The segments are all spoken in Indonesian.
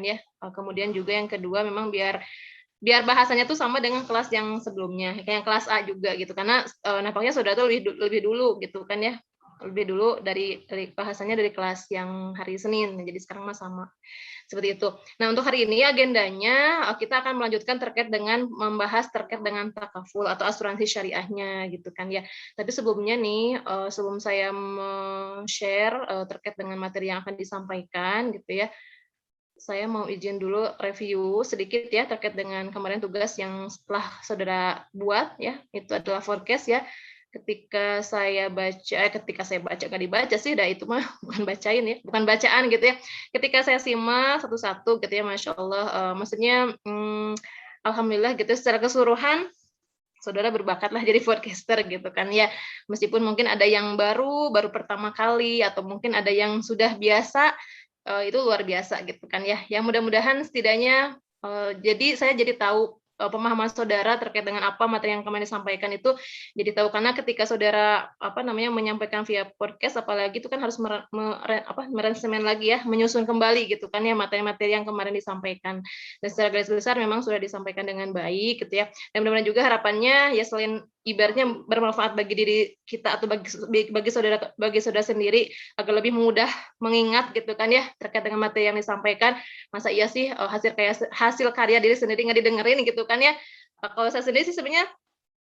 ya. Kemudian juga yang kedua memang biar bahasanya tuh sama dengan kelas yang sebelumnya, kayak yang kelas A juga gitu, karena nampaknya saudara tuh lebih dulu gitu kan ya, lebih dulu dari bahasanya dari kelas yang hari Senin, jadi sekarang mah sama. Seperti itu. Nah, untuk hari ini agendanya kita akan melanjutkan terkait dengan membahas terkait dengan takaful atau asuransi syariahnya gitu kan ya. Tapi sebelumnya nih, sebelum saya share terkait dengan materi yang akan disampaikan gitu ya, saya mau izin dulu review sedikit ya terkait dengan kemarin tugas yang setelah saudara buat ya, itu adalah forecast ya. Ketika saya baca nggak dibaca sih, dah itu mah bukan bacain ya, bukan bacaan gitu ya. Ketika saya simak satu-satu gitu ya, masya Allah, maksudnya alhamdulillah gitu secara keseluruhan saudara berbakat lah jadi podcaster gitu kan ya, meskipun mungkin ada yang baru pertama kali atau mungkin ada yang sudah biasa, itu luar biasa gitu kan ya. Yang mudah-mudahan setidaknya jadi saya jadi tahu pemahaman saudara terkait dengan apa materi yang kemarin disampaikan itu jadi tahu, karena ketika saudara menyampaikan via podcast apalagi itu kan harus merensemen lagi ya, menyusun kembali gitu kan ya materi-materi yang kemarin disampaikan, dan secara garis besar memang sudah disampaikan dengan baik gitu ya. Dan mudah-mudahan juga harapannya ya selain ibaratnya bermanfaat bagi diri kita atau bagi saudara sendiri agar lebih mudah mengingat gitu kan ya terkait dengan materi yang disampaikan. Masa iya sih hasil karya diri sendiri nggak didengerin gitu kan ya. Kalau saya sendiri sih sebenarnya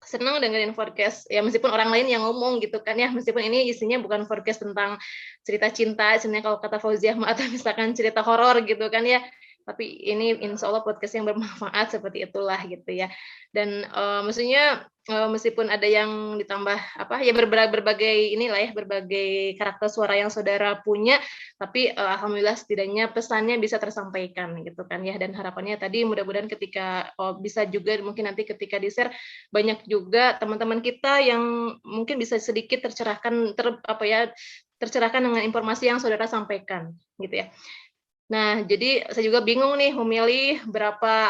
senang dengerin podcast ya, meskipun orang lain yang ngomong gitu kan ya, meskipun ini isinya bukan podcast tentang cerita cinta sebenarnya kalau kata Fauziah atau misalkan cerita horor gitu kan ya, tapi ini insya Allah podcast yang bermanfaat seperti itulah gitu ya. Dan maksudnya meskipun ada yang ditambah berbagai inilah ya, berbagai karakter suara yang saudara punya, tapi alhamdulillah setidaknya pesannya bisa tersampaikan gitu kan ya. Dan harapannya tadi mudah-mudahan ketika bisa juga mungkin nanti ketika di-share banyak juga teman-teman kita yang mungkin bisa sedikit tercerahkan dengan informasi yang saudara sampaikan gitu ya. Nah, jadi saya juga bingung nih memilih berapa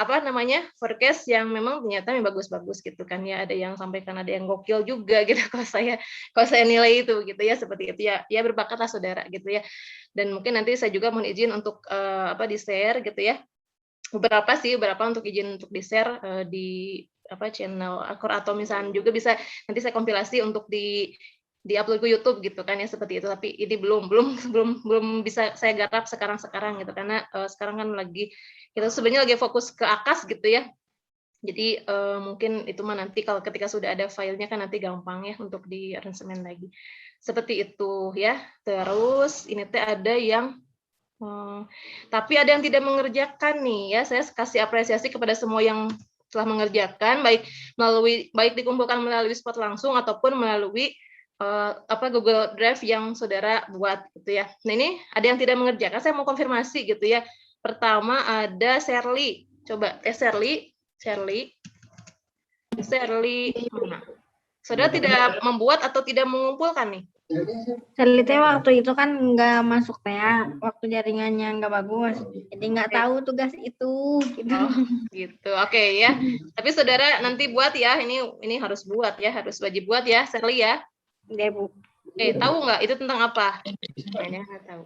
forecast yang memang ternyata yang bagus-bagus gitu kan ya. Ada yang sampaikan, ada yang gokil juga gitu kalau saya nilai itu gitu ya, seperti itu ya. Ya berbakatlah saudara gitu ya. Dan mungkin nanti saya juga mohon izin untuk di-share gitu ya. Beberapa untuk izin untuk di-share di channel Akor, atau misalnya juga bisa nanti saya kompilasi untuk di-upload ke YouTube gitu kan ya, seperti itu. Tapi ini belum bisa saya garap sekarang gitu, karena sekarang kan kita sebenarnya lagi fokus ke AKAS gitu ya. Jadi mungkin itu mah nanti kalau ketika sudah ada filenya kan nanti gampang ya untuk di aransemen lagi. Seperti itu ya. Terus ini ada yang tapi ada yang tidak mengerjakan nih ya. Saya kasih apresiasi kepada semua yang telah mengerjakan, baik dikumpulkan melalui spot langsung ataupun melalui Google Drive yang saudara buat gitu ya. Nah, ini ada yang tidak mengerjakan, saya mau konfirmasi gitu ya. Pertama ada Sherly. Coba Sherly mana? Saudara tidak membuat atau tidak mengumpulkan nih? Selitnya waktu itu kan nggak masuk ya, waktu jaringannya nggak bagus, jadi nggak tahu tugas itu. Gitu. Oh, gitu. Oke ya. Tapi saudara nanti buat ya. Ini harus buat ya, harus wajib buat ya, Sherly ya. Oke, Bu. Tahu nggak itu tentang apa? Ini nggak tahu.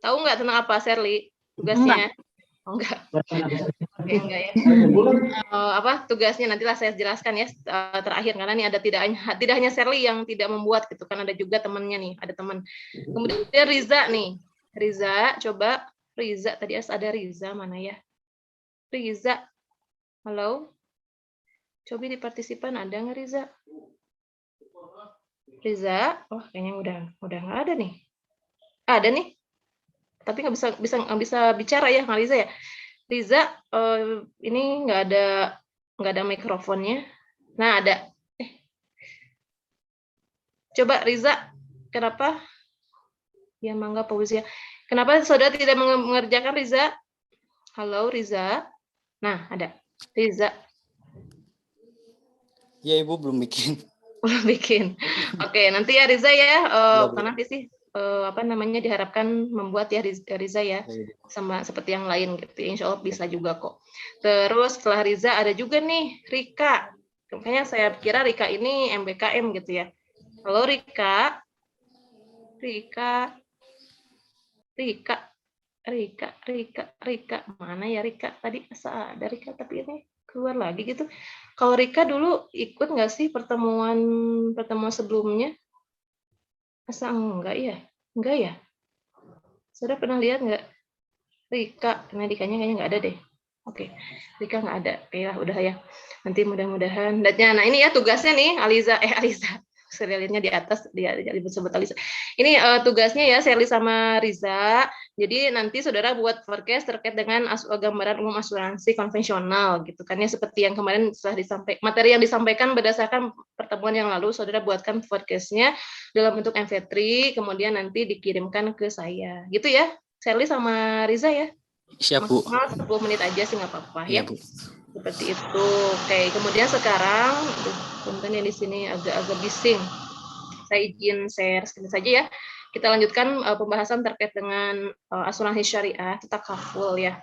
Tahu nggak tentang apa, Sherly? Tugasnya? Enggak. Oke, enggak ya. Tugasnya nantilah saya jelaskan ya terakhir, karena ini ada tidak hanya Sherly yang tidak membuat gitu kan, ada juga temannya nih, ada teman. Kemudian Riza nih. Riza, coba Riza, tadi ada Riza mana ya? Riza. Halo. Coba di partisipan ada nggak Riza? Riza, kayaknya udah nggak ada nih. Ada nih. Tapi nggak bisa bicara ya, nggak Riza ya. Riza, ini nggak ada mikrofonnya. Nah, ada. Coba Riza, kenapa? Ya, Mangga Fauzia. Kenapa saudara tidak mengerjakan Riza? Halo Riza. Nah, ada. Riza. Ya, Ibu belum bikin. Belum bikin. Oke, nanti ya Riza ya. Nanti sih diharapkan membuat ya Riza ya, sama seperti yang lain gitu. Insya Allah bisa juga kok. Terus setelah Riza ada juga nih Rika. Makanya saya kira Rika ini MBKM gitu ya. Halo Rika. Rika. Mana ya Rika? Tadi ada Rika, tapi ini keluar lagi gitu. Kalau Rika dulu ikut nggak sih pertemuan sebelumnya? Masa enggak ya? Enggak ya? Saudara pernah lihat nggak? Rika, nah Rikanya kayaknya nggak ada deh. Oke, Rika nggak ada. Oke lah, udah ya. Nanti mudah-mudahan. Nah ini ya tugasnya nih, Aliza. Serialnya di atas, dia disebut Aliza. Ini tugasnya ya, Sherly sama Riza. Jadi nanti saudara buat forecast terkait dengan gambaran umum asuransi konvensional gitu kan ya, seperti yang kemarin setelah disampaikan, materi yang disampaikan berdasarkan pertemuan yang lalu, saudara buatkan forecastnya dalam bentuk MP3, kemudian nanti dikirimkan ke saya. Gitu ya, Sherly sama Riza ya. Siap, Bu. Maksimal 10 menit aja sih nggak apa-apa ya. Iya, Bu. Seperti itu. Oke, kemudian sekarang konten yang di sini agak-agak bising. Saya izin share screen saja ya. Kita lanjutkan pembahasan terkait dengan asuransi syariah, kita kaful ya.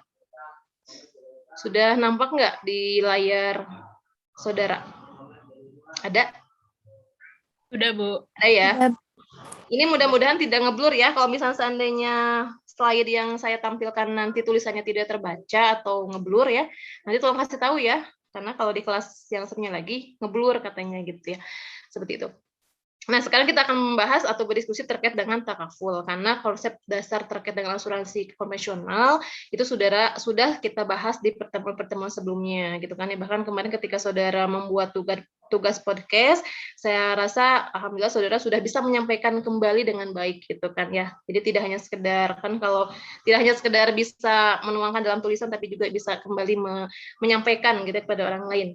Sudah nampak nggak di layar saudara? Ada? Sudah, Bu. Ada ya? Ini mudah-mudahan tidak ngeblur ya. Kalau misalnya seandainya slide yang saya tampilkan nanti tulisannya tidak terbaca atau ngeblur ya, nanti tolong kasih tahu ya. Karena kalau di kelas yang satunya lagi ngeblur katanya gitu ya. Seperti itu. Nah, sekarang kita akan membahas atau berdiskusi terkait dengan takaful, karena konsep dasar terkait dengan asuransi konvensional itu sudah kita bahas di pertemuan-pertemuan sebelumnya, gitu kan ya. Bahkan kemarin ketika saudara membuat tugas podcast, saya rasa alhamdulillah saudara sudah bisa menyampaikan kembali dengan baik, gitu kan ya. Jadi tidak hanya sekedar, kan kalau tidak hanya sekedar bisa menuangkan dalam tulisan, tapi juga bisa kembali menyampaikan gitu kepada orang lain.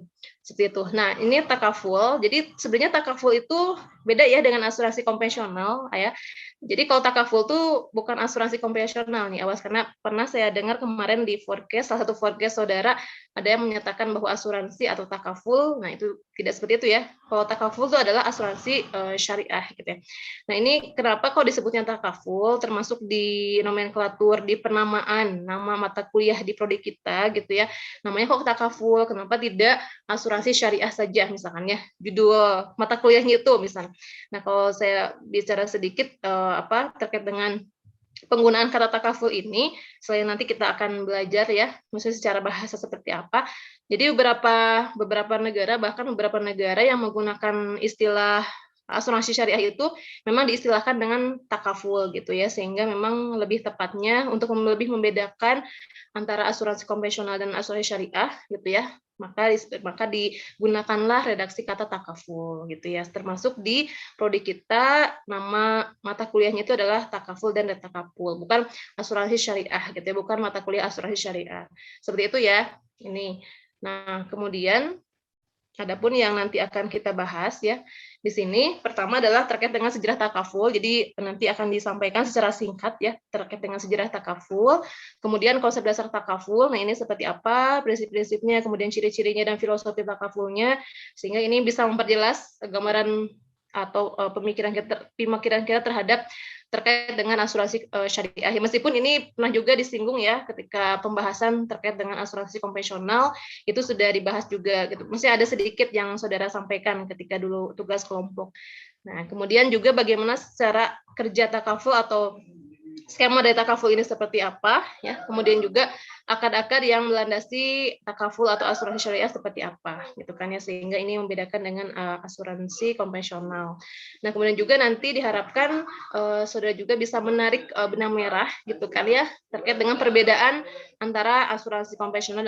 Seperti itu. Nah, ini takaful. Jadi sebenarnya takaful itu beda ya dengan asuransi konvensional, ya. Jadi kalau takaful itu bukan asuransi konvensional nih, awas, karena pernah saya dengar kemarin di forecast, salah satu forecast saudara ada yang menyatakan bahwa asuransi atau takaful, nah itu tidak seperti itu ya. Kalau takaful itu adalah asuransi syariah gitu ya. Nah, ini kenapa kok disebutnya takaful, termasuk di nomenklatur, di penamaan nama mata kuliah di prodi kita gitu ya. Namanya kok takaful, kenapa tidak asuransi syariah saja misalkan ya, judul mata kuliahnya itu misalnya. Nah, kalau saya bicara sedikit terkait dengan penggunaan kata takaful ini, selain nanti kita akan belajar ya, maksudnya secara bahasa seperti apa. Jadi beberapa negara, bahkan beberapa negara yang menggunakan istilah asuransi syariah itu memang diistilahkan dengan takaful gitu ya, sehingga memang lebih tepatnya untuk lebih membedakan antara asuransi konvensional dan asuransi syariah gitu ya, maka digunakanlah redaksi kata takaful gitu ya, termasuk di prodi kita nama mata kuliahnya itu adalah takaful dan takaful, bukan asuransi syariah gitu ya, bukan mata kuliah asuransi syariah, seperti itu ya ini. Nah, kemudian adapun yang nanti akan kita bahas ya di sini, pertama adalah terkait dengan sejarah takaful. Jadi nanti akan disampaikan secara singkat ya terkait dengan sejarah takaful. Kemudian konsep dasar takaful. Nah, ini seperti apa prinsip-prinsipnya, kemudian ciri-cirinya dan filosofi takafulnya, sehingga ini bisa memperjelas gambaran atau pemikiran kita terhadap terkait dengan asuransi syariah. Meskipun ini pernah juga disinggung ya ketika pembahasan terkait dengan asuransi konvensional, itu sudah dibahas juga gitu. Mesti ada sedikit yang saudara sampaikan ketika dulu tugas kelompok. Nah, kemudian juga bagaimana secara kerja takaful atau skema dari takaful ini seperti apa ya. Kemudian juga akad-akad yang melandasi takaful atau asuransi syariah seperti apa gitu kan ya, sehingga ini membedakan dengan asuransi konvensional. Nah, kemudian juga nanti diharapkan saudara juga bisa menarik benang merah gitu kan ya terkait dengan perbedaan antara asuransi konvensional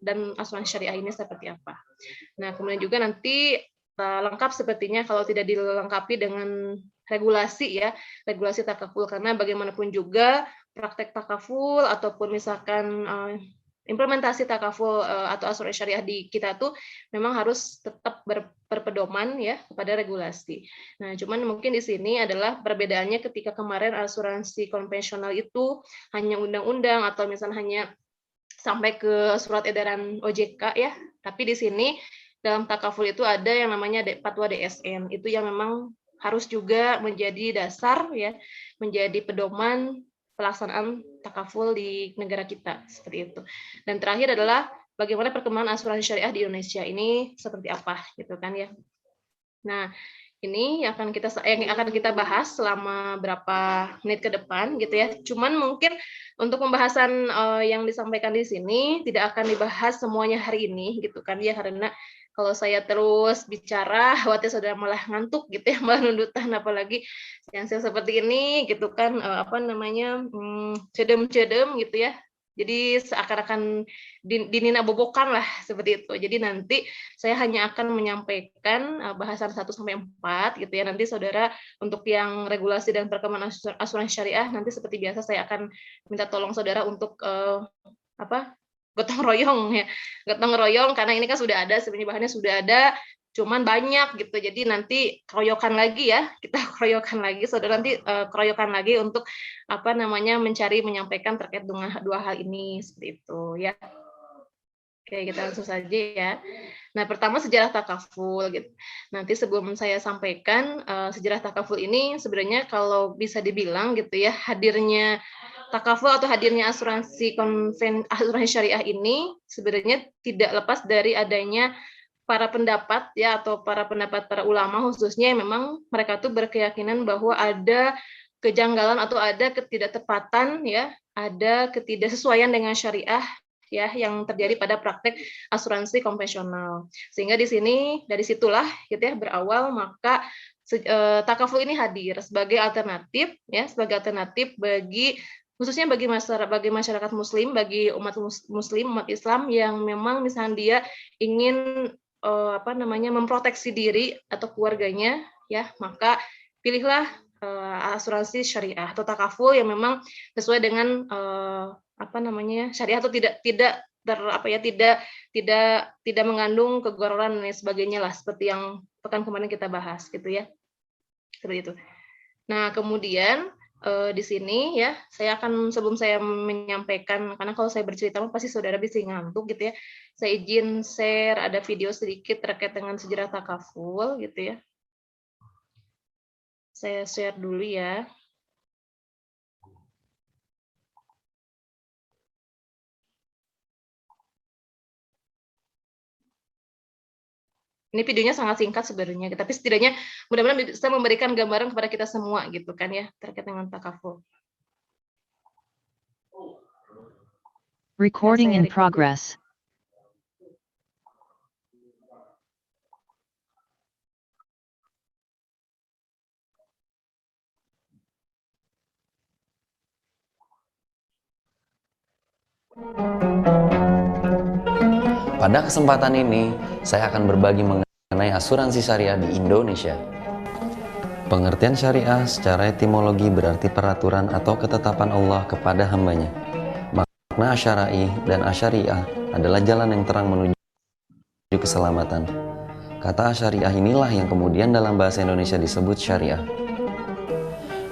dan asuransi syariah ini seperti apa. Nah, kemudian juga nanti lengkap sepertinya kalau tidak dilengkapi dengan regulasi ya, regulasi takaful, karena bagaimanapun juga praktek takaful ataupun misalkan implementasi takaful atau asuransi syariah di kita tuh memang harus tetap berpedoman ya kepada regulasi. Nah, cuman mungkin di sini adalah perbedaannya ketika kemarin asuransi konvensional itu hanya undang-undang atau misalnya hanya sampai ke surat edaran OJK ya, tapi di sini dalam takaful itu ada yang namanya fatwa DSN, itu yang memang harus juga menjadi dasar ya, menjadi pedoman pelaksanaan takaful di negara kita seperti itu. Dan terakhir adalah bagaimana perkembangan asuransi syariah di Indonesia ini seperti apa gitu kan ya. Nah, ini yang akan kita bahas selama berapa menit ke depan gitu ya. Cuman mungkin untuk pembahasan yang disampaikan di sini tidak akan dibahas semuanya hari ini gitu kan ya, karena kalau saya terus bicara khawatir saudara malah ngantuk gitu ya, malah nundutan, apalagi yang seperti ini gitu kan, cedem-cedem gitu ya. Jadi seakan-akan dinina bobokan lah seperti itu. Jadi nanti saya hanya akan menyampaikan bahasan 1-4 gitu ya. Nanti saudara untuk yang regulasi dan perkembangan asuransi syariah, nanti seperti biasa saya akan minta tolong saudara untuk gotong royong ya. Gotong royong karena ini kan sudah ada, sebenarnya bahannya sudah ada, cuman banyak gitu. Jadi nanti keroyokan lagi ya. Kita keroyokan lagi, saudara nanti keroyokan lagi untuk menyampaikan terkait dengan dua hal ini seperti itu ya. Oke, kita langsung saja ya. Nah, pertama sejarah takaful gitu. Nanti sebelum saya sampaikan sejarah takaful ini, sebenarnya kalau bisa dibilang gitu ya, hadirnya takaful atau hadirnya asuransi syariah ini sebenarnya tidak lepas dari adanya para pendapat ya, atau para ulama khususnya, yang memang mereka tuh berkeyakinan bahwa ada kejanggalan atau ada ketidaktepatan ya, ada ketidaksesuaian dengan syariah ya yang terjadi pada praktek asuransi konvensional. Sehingga di sini dari situlah gitu ya berawal, maka takaful ini hadir sebagai alternatif ya, sebagai alternatif bagi khususnya bagi masyarakat muslim, bagi umat muslim, umat Islam yang memang misalnya dia ingin memproteksi diri atau keluarganya ya, maka pilihlah asuransi syariah atau takaful yang memang sesuai dengan syariah, atau tidak mengandung kegororan dan sebagainya lah, seperti yang pekan kemarin kita bahas gitu ya, seperti itu. Nah, kemudian di sini ya, saya akan, sebelum saya menyampaikan, karena kalau saya bercerita pasti saudara bisa ngantuk gitu ya, saya izin share ada video sedikit terkait dengan sejarah takaful gitu ya. Saya share dulu ya. Ini videonya sangat singkat sebenarnya, tapi setidaknya mudah-mudahan bisa memberikan gambaran kepada kita semua gitu kan ya, terkait dengan takaful. Recording in progress. Pada kesempatan ini, saya akan berbagi mengenai asuransi syariah di Indonesia. Pengertian syariah secara etimologi berarti peraturan atau ketetapan Allah kepada hambanya. Makna asyara'i dan asyariah adalah jalan yang terang menuju keselamatan. Kata asyariah inilah yang kemudian dalam bahasa Indonesia disebut syariah.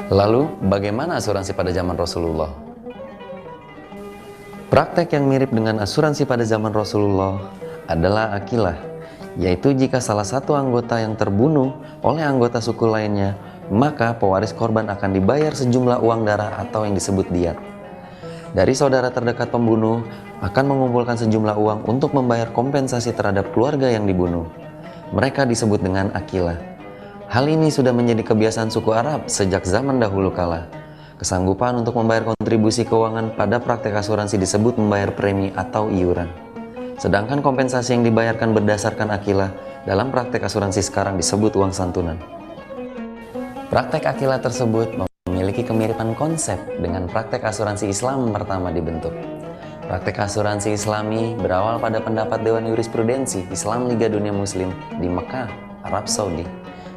Lalu, bagaimana asuransi pada zaman Rasulullah? Praktek yang mirip dengan asuransi pada zaman Rasulullah adalah akilah, yaitu jika salah satu anggota yang terbunuh oleh anggota suku lainnya, maka pewaris korban akan dibayar sejumlah uang darah atau yang disebut diat. Dari saudara terdekat pembunuh akan mengumpulkan sejumlah uang untuk membayar kompensasi terhadap keluarga yang dibunuh. Mereka disebut dengan akilah. Hal ini sudah menjadi kebiasaan suku Arab sejak zaman dahulu kala. Kesanggupan untuk membayar kontribusi keuangan pada praktek asuransi disebut membayar premi atau iuran. Sedangkan kompensasi yang dibayarkan berdasarkan akilah dalam praktek asuransi sekarang disebut uang santunan. Praktek akilah tersebut memiliki kemiripan konsep dengan praktek asuransi Islam pertama dibentuk. Praktek asuransi Islami berawal pada pendapat Dewan Jurisprudensi Islam Liga Dunia Muslim di Mekah, Arab Saudi,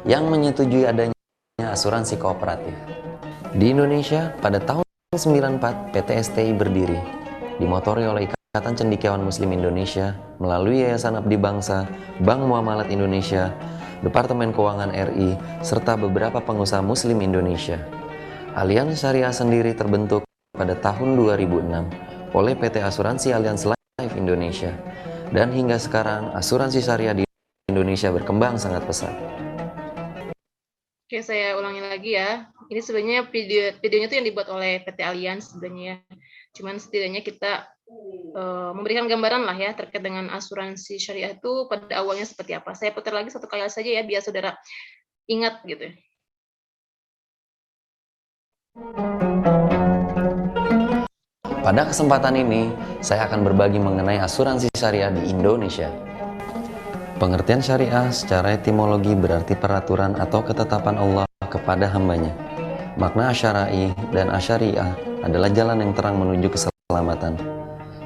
yang menyetujui adanya asuransi kooperatif. Di Indonesia, pada tahun 1994, PT STI berdiri, dimotori oleh Ikatan Cendekiawan Muslim Indonesia melalui Yayasan Abdi Bangsa, Bank Muamalat Indonesia, Departemen Keuangan RI, serta beberapa pengusaha Muslim Indonesia. Aliansi Syariah sendiri terbentuk pada tahun 2006 oleh PT Asuransi Allianz Life Indonesia, dan hingga sekarang asuransi syariah di Indonesia berkembang sangat pesat. Oke, saya ulangi lagi ya. Ini sebenarnya videonya itu yang dibuat oleh PT Allianz sebenarnya. Cuman setidaknya kita memberikan gambaran lah ya terkait dengan asuransi syariah itu pada awalnya seperti apa. Saya putar lagi satu kali saja ya, biar saudara ingat gitu. Pada kesempatan ini, saya akan berbagi mengenai asuransi syariah di Indonesia. Pengertian syariah secara etimologi berarti peraturan atau ketetapan Allah kepada hambanya. Makna asyara'i dan asyariah adalah jalan yang terang menuju keselamatan.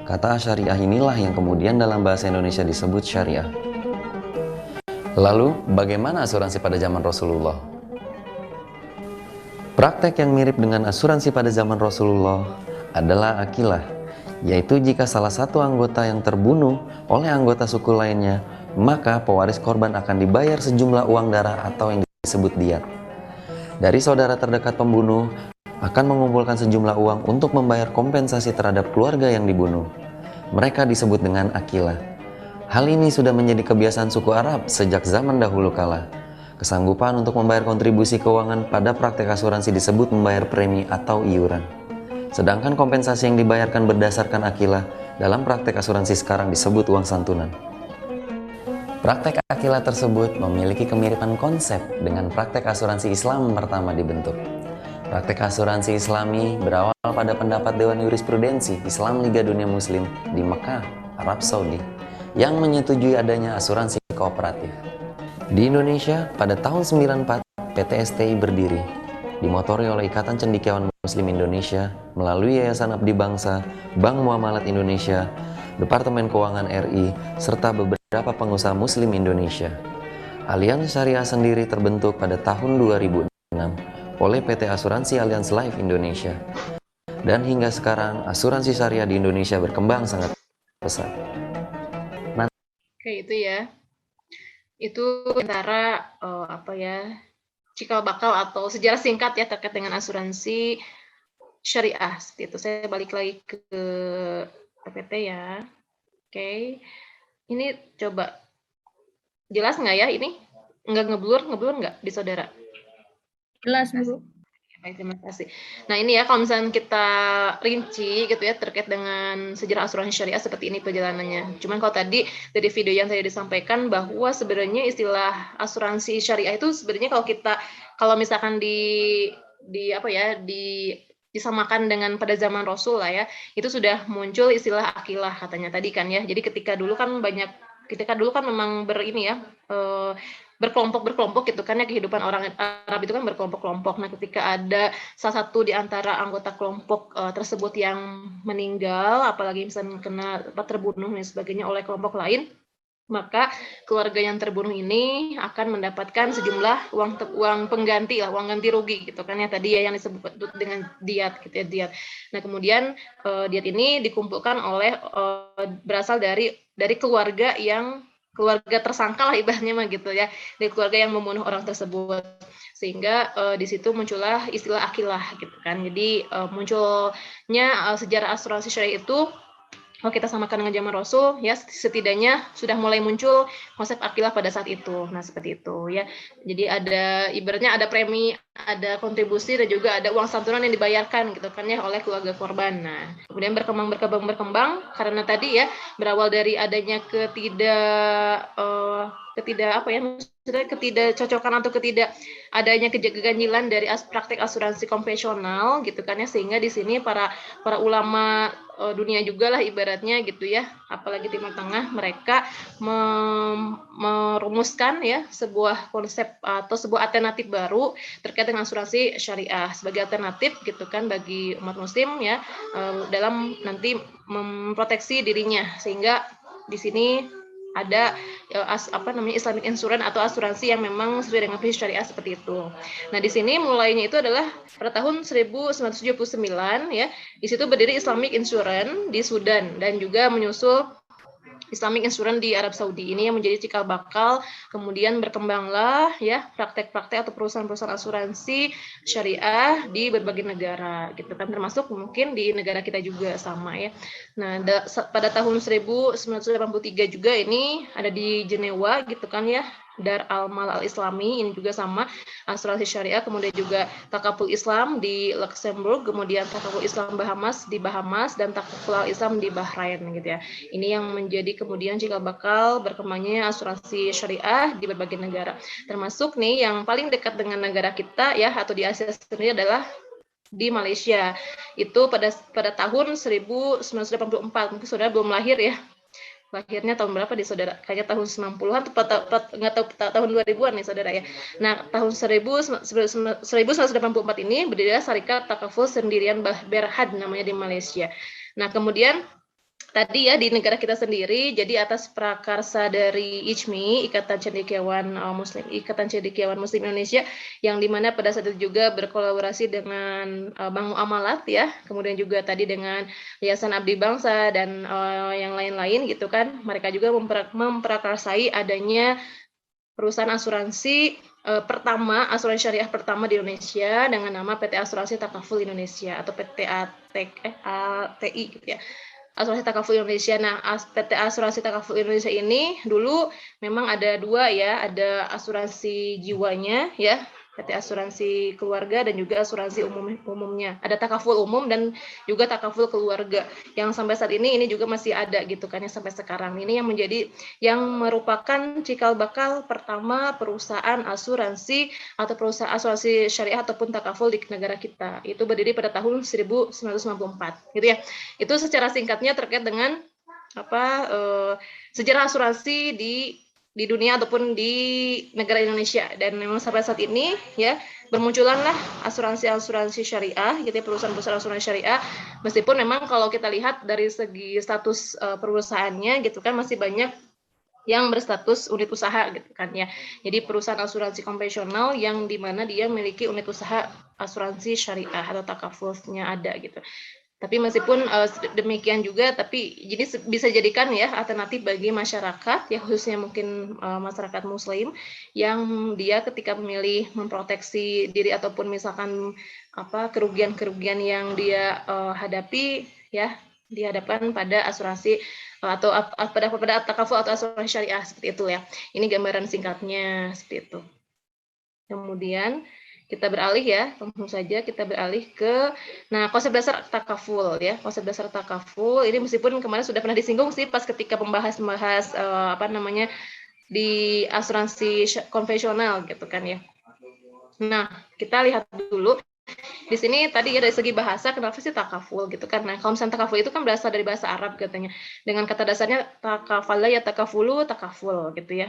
Kata asyariah inilah yang kemudian dalam bahasa Indonesia disebut syariah. Lalu, bagaimana asuransi pada zaman Rasulullah? Praktek yang mirip dengan asuransi pada zaman Rasulullah adalah akilah, yaitu jika salah satu anggota yang terbunuh oleh anggota suku lainnya, maka pewaris korban akan dibayar sejumlah uang darah atau yang disebut diat. Dari saudara terdekat pembunuh akan mengumpulkan sejumlah uang untuk membayar kompensasi terhadap keluarga yang dibunuh. Mereka disebut dengan akilah. Hal ini sudah menjadi kebiasaan suku Arab sejak zaman dahulu kala. Kesanggupan untuk membayar kontribusi keuangan pada praktek asuransi disebut membayar premi atau iuran. Sedangkan kompensasi yang dibayarkan berdasarkan akilah dalam praktek asuransi sekarang disebut uang santunan. Praktek akilah tersebut memiliki kemiripan konsep dengan praktek asuransi Islam pertama dibentuk. Praktek asuransi Islami berawal pada pendapat Dewan Jurisprudensi Islam Liga Dunia Muslim di Mekah, Arab Saudi, yang menyetujui adanya asuransi kooperatif. Di Indonesia, pada tahun 94, PT STI berdiri, dimotori oleh Ikatan Cendekiawan Muslim Indonesia melalui Yayasan Abdi Bangsa, Bank Muamalat Indonesia, Departemen Keuangan RI, serta beberapa pengusaha Muslim Indonesia. Aliansi Syariah sendiri terbentuk pada tahun 2006 oleh PT Asuransi Allianz Life Indonesia. Dan hingga sekarang, asuransi syariah di Indonesia berkembang sangat pesat. Oke, itu ya. Itu antara cikal bakal atau sejarah singkat ya terkait dengan asuransi syariah. Seperti itu. Saya balik lagi ke PPT ya. Oke. Ini coba jelas nggak ya ini? Nggak ngeblur nggak di saudara? Jelas, Bu. Baik, terima kasih. Nah ini ya kalau misalnya kita rinci gitu ya terkait dengan sejarah asuransi syariah seperti ini perjalanannya. Cuman kalau tadi dari video yang tadi disampaikan bahwa sebenarnya istilah asuransi syariah itu sebenarnya kalau misalkan disamakan dengan pada zaman Rasul lah ya, itu sudah muncul istilah akilah katanya tadi kan ya. Jadi ketika dulu kan memang berkelompok gitu kan ya, kehidupan orang Arab itu kan berkelompok-kelompok. Nah, ketika ada salah satu di antara anggota kelompok tersebut yang meninggal, apalagi misalnya terbunuh dan sebagainya oleh kelompok lain, maka keluarga yang terbunuh ini akan mendapatkan sejumlah uang pengganti lah, uang ganti rugi gitu kan ya tadi ya yang disebut dengan diat gitu ya, diat. Nah, kemudian diat ini dikumpulkan oleh berasal dari keluarga tersangka lah ibaratnya mah gitu ya, dari keluarga yang membunuh orang tersebut, sehingga di situ muncullah istilah akilah gitu kan. Jadi munculnya sejarah asuransi syariah itu kalau kita samakan dengan zaman Rasul ya, setidaknya sudah mulai muncul konsep akilah pada saat itu. Nah, seperti itu ya. Jadi ibaratnya ada premi, ada kontribusi, dan juga ada uang santunan yang dibayarkan gitu kan ya oleh keluarga korban. Nah, kemudian berkembang karena tadi ya berawal dari adanya ketidakcocokan atau adanya keganjilan dari praktek asuransi konvensional gitu kan ya, sehingga di sini para ulama dunia juga lah ibaratnya gitu ya, apalagi Timur Tengah, mereka merumuskan ya sebuah konsep atau sebuah alternatif baru terkait dengan asuransi syariah sebagai alternatif gitu kan bagi umat muslim ya, dalam nanti memproteksi dirinya, sehingga di sini ada Islamic insurance atau asuransi yang memang sesuai dengan prinsip syariah seperti itu. Nah, di sini mulainya itu adalah pada tahun 1979 ya. Di situ berdiri Islamic Insurance di Sudan dan juga menyusul Islamic Insurance di Arab Saudi. Ini yang menjadi cikal bakal, kemudian berkembanglah ya praktek-praktek atau perusahaan-perusahaan asuransi syariah di berbagai negara gitu kan, termasuk mungkin di negara kita juga sama ya. Nah, pada tahun 1983 juga ini ada di Jenewa gitu kan ya, Dar Al-Mal Al-Islami, ini juga sama asuransi syariah, kemudian juga Takaful Islam di Luxembourg, kemudian Takaful Islam Bahamas di Bahamas, dan Takaful Al-Islam di Bahrain gitu ya. Ini yang menjadi kemudian cikal bakal berkembangnya asuransi syariah di berbagai negara. Termasuk nih yang paling dekat dengan negara kita ya atau di Asia sendiri adalah di Malaysia. Itu pada tahun 1984, mungkin saudara belum lahir ya. Lahirnya tahun berapa di saudara? Kayaknya tahun 90-an, nggak tahu tahun 2000-an nih saudara ya. Nah, tahun 1984 ini berdirilah Syarikat Takaful Sendirian Berhad namanya di Malaysia. Nah, kemudian tadi ya di negara kita sendiri, jadi atas prakarsa dari ICMI, Ikatan Cendekiawan Muslim Indonesia, yang dimana pada saat itu juga berkolaborasi dengan Bank Muamalat ya, kemudian juga tadi dengan Yayasan Abdi Bangsa dan yang lain-lain gitu kan, mereka juga memprakarsai adanya perusahaan asuransi asuransi syariah pertama di Indonesia dengan nama PT Asuransi Takaful Indonesia atau PT ATI gitu ya. Asuransi Takaful Indonesia. Nah, PT Asuransi Takaful Indonesia ini dulu memang ada dua ya, ada asuransi jiwanya ya, PT Asuransi Keluarga, dan juga asuransi umumnya. Ada takaful umum dan juga takaful keluarga yang sampai saat ini juga masih ada gitu kan ya sampai sekarang. Ini yang merupakan cikal bakal pertama perusahaan asuransi atau perusahaan asuransi syariah ataupun takaful di negara kita. Itu berdiri pada tahun 1994 gitu ya. Itu secara singkatnya terkait dengan sejarah asuransi di dunia ataupun di negara Indonesia. Dan memang sampai saat ini ya bermunculanlah asuransi syariah gitu ya, perusahaan-perusahaan asuransi syariah, meskipun memang kalau kita lihat dari segi status perusahaannya gitu kan masih banyak yang berstatus unit usaha gitu kan ya. Jadi perusahaan asuransi konvensional yang dimana dia memiliki unit usaha asuransi syariah atau takafulnya ada gitu. Tapi meskipun demikian juga, tapi jadi bisa jadikan ya alternatif bagi masyarakat ya, khususnya mungkin masyarakat Muslim yang dia ketika memilih memproteksi diri ataupun misalkan kerugian-kerugian yang dia hadapi ya dihadapkan pada asuransi atau pada takaful atau asuransi syariah seperti itu ya. Ini gambaran singkatnya seperti itu. Kemudian kita beralih ya, langsung saja kita beralih ke konsep dasar takaful ya. Konsep dasar takaful ini meskipun kemarin sudah pernah disinggung sih pas ketika membahas di asuransi konvensional gitu kan ya. Nah, kita lihat dulu di sini tadi ya dari segi bahasa kenapa sih takaful gitu kan. Nah, kalau misalnya takaful itu kan berasal dari bahasa Arab katanya. Dengan kata dasarnya takafala ya takafulu takaful gitu ya.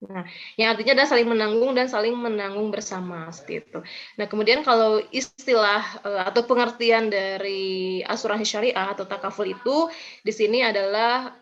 Nah, yang artinya adalah saling menanggung dan saling menanggung bersama seperti itu. Nah, kemudian kalau istilah atau pengertian dari asuransi syariah atau takaful itu di sini adalah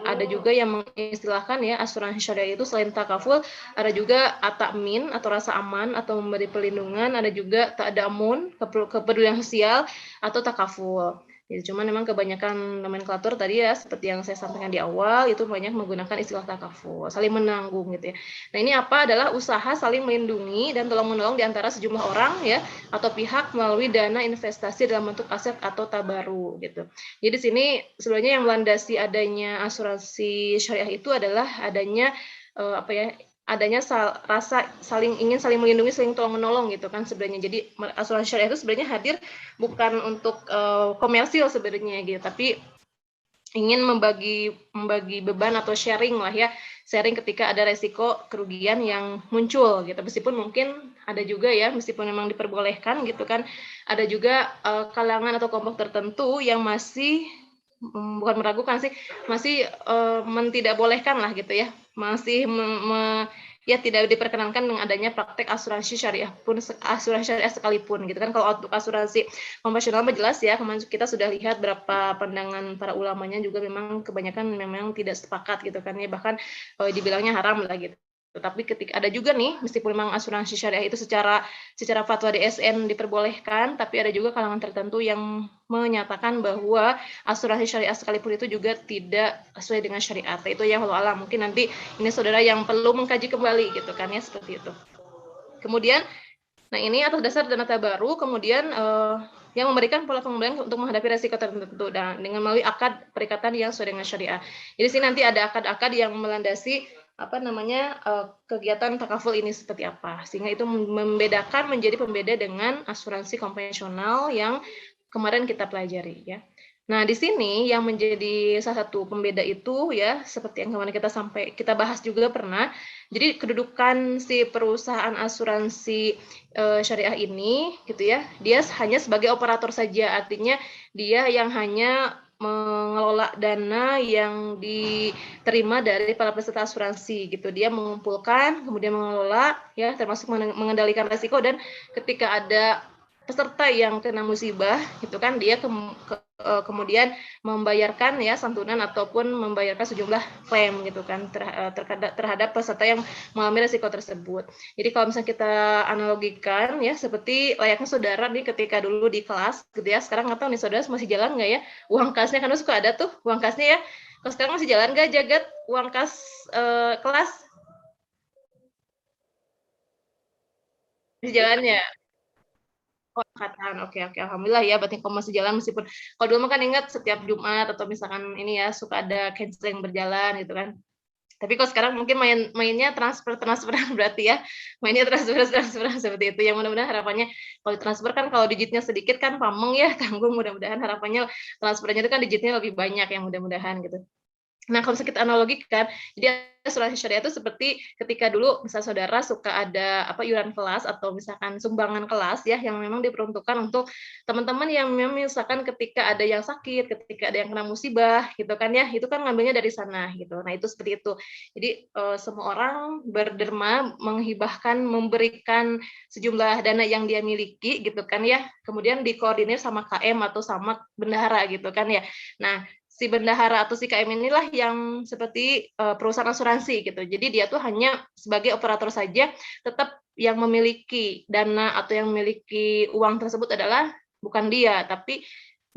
ada juga yang mengistilahkan ya asuransi syariah itu selain takaful ada juga at-ta'min atau rasa aman atau memberi perlindungan, ada juga ta'damun kepedulian sosial atau takaful. Jadi cuman memang kebanyakan nomenklatur tadi ya seperti yang saya sampaikan di awal itu banyak menggunakan istilah takaful, saling menanggung gitu ya. Nah, ini adalah usaha saling melindungi dan tolong-menolong di antara sejumlah orang ya atau pihak melalui dana investasi dalam bentuk aset atau tabaru gitu. Jadi di sini sebenarnya yang melandasi adanya asuransi syariah itu adalah adanya adanya rasa ingin saling melindungi, saling tolong menolong gitu kan sebenarnya. Jadi asuransi syariah itu sebenarnya hadir bukan untuk komersil sebenarnya gitu, tapi ingin membagi beban atau sharing lah ya, sharing ketika ada resiko kerugian yang muncul gitu. Meskipun mungkin ada juga ya, meskipun memang diperbolehkan gitu kan, ada juga kalangan atau kelompok tertentu yang masih bukan meragukan sih, masih tidak bolehkan lah gitu ya, masih tidak diperkenankan dengan adanya praktek asuransi syariah sekalipun gitu kan. Kalau untuk asuransi konvensional jelas ya, kemarin kita sudah lihat berapa pandangan para ulamanya juga memang kebanyakan memang tidak sepakat gitu kan ya, bahkan dibilangnya haram lah gitu. Tetapi ketika ada juga nih, meskipun memang asuransi syariah itu secara fatwa DSN diperbolehkan, tapi ada juga kalangan tertentu yang menyatakan bahwa asuransi syariah sekalipun itu juga tidak sesuai dengan syariat. Itu yang wallahu alam, mungkin nanti ini saudara yang perlu mengkaji kembali gitu kan ya, seperti itu. Kemudian, nah ini atas dasar dana tabaru, kemudian yang memberikan pola pengembalian untuk menghadapi resiko tertentu dan dengan melalui akad perikatan yang sesuai dengan syariah. Jadi sini nanti ada akad-akad yang melandasi kegiatan takaful ini seperti apa, sehingga itu membedakan menjadi pembeda dengan asuransi konvensional yang kemarin kita pelajari ya. Nah, di sini yang menjadi salah satu pembeda itu ya, seperti yang kemarin kita bahas juga pernah. Jadi kedudukan si perusahaan asuransi syariah ini gitu ya, dia hanya sebagai operator saja, artinya dia yang hanya mengelola dana yang diterima dari para peserta asuransi gitu. Dia mengumpulkan, kemudian mengelola ya, termasuk mengendalikan resiko, dan ketika ada peserta yang kena musibah gitu kan, dia kemudian membayarkan ya santunan ataupun membayarkan sejumlah klaim gitu kan terhadap peserta yang mengalami resiko tersebut. Jadi kalau misalnya kita analogikan ya, seperti layaknya saudara nih ketika dulu di kelas gitu ya, sekarang nggak tahu nih saudara masih jalan nggak ya uang kasnya, karena suka ada tuh uang kasnya ya. Kalau sekarang masih jalan nggak Jagat uang kas kelas? Masih jalan ya? Oh, angkatan. Oke, alhamdulillah ya, berarti kalau masih jalan, meskipun kalau dulu kan ingat setiap Jumat atau misalkan ini ya suka ada cancel yang berjalan gitu kan. Tapi kalau sekarang mungkin mainnya transfer berarti ya, mainnya transfer seperti itu. Yang mudah-mudahan harapannya kalau transfer kan kalau digitnya sedikit kan pameng ya, tanggung, mudah-mudahan harapannya transfernya itu kan digitnya lebih banyak, yang mudah-mudahan gitu. Nah, kalau misalnya kita analogikan, jadi asuransi syariah itu seperti ketika dulu misal saudara suka ada iuran kelas atau misalkan sumbangan kelas ya, yang memang diperuntukkan untuk teman-teman yang memang misalkan ketika ada yang sakit, ketika ada yang kena musibah gitu kan ya, itu kan ngambilnya dari sana gitu. Nah, itu seperti itu. Jadi semua orang berderma menghibahkan, memberikan sejumlah dana yang dia miliki gitu kan ya, kemudian dikoordinir sama KM atau sama bendahara gitu kan ya. Nah, si bendahara atau si KM inilah yang seperti perusahaan asuransi gitu. Jadi dia tuh hanya sebagai operator saja, tetap yang memiliki dana atau yang memiliki uang tersebut adalah bukan dia, tapi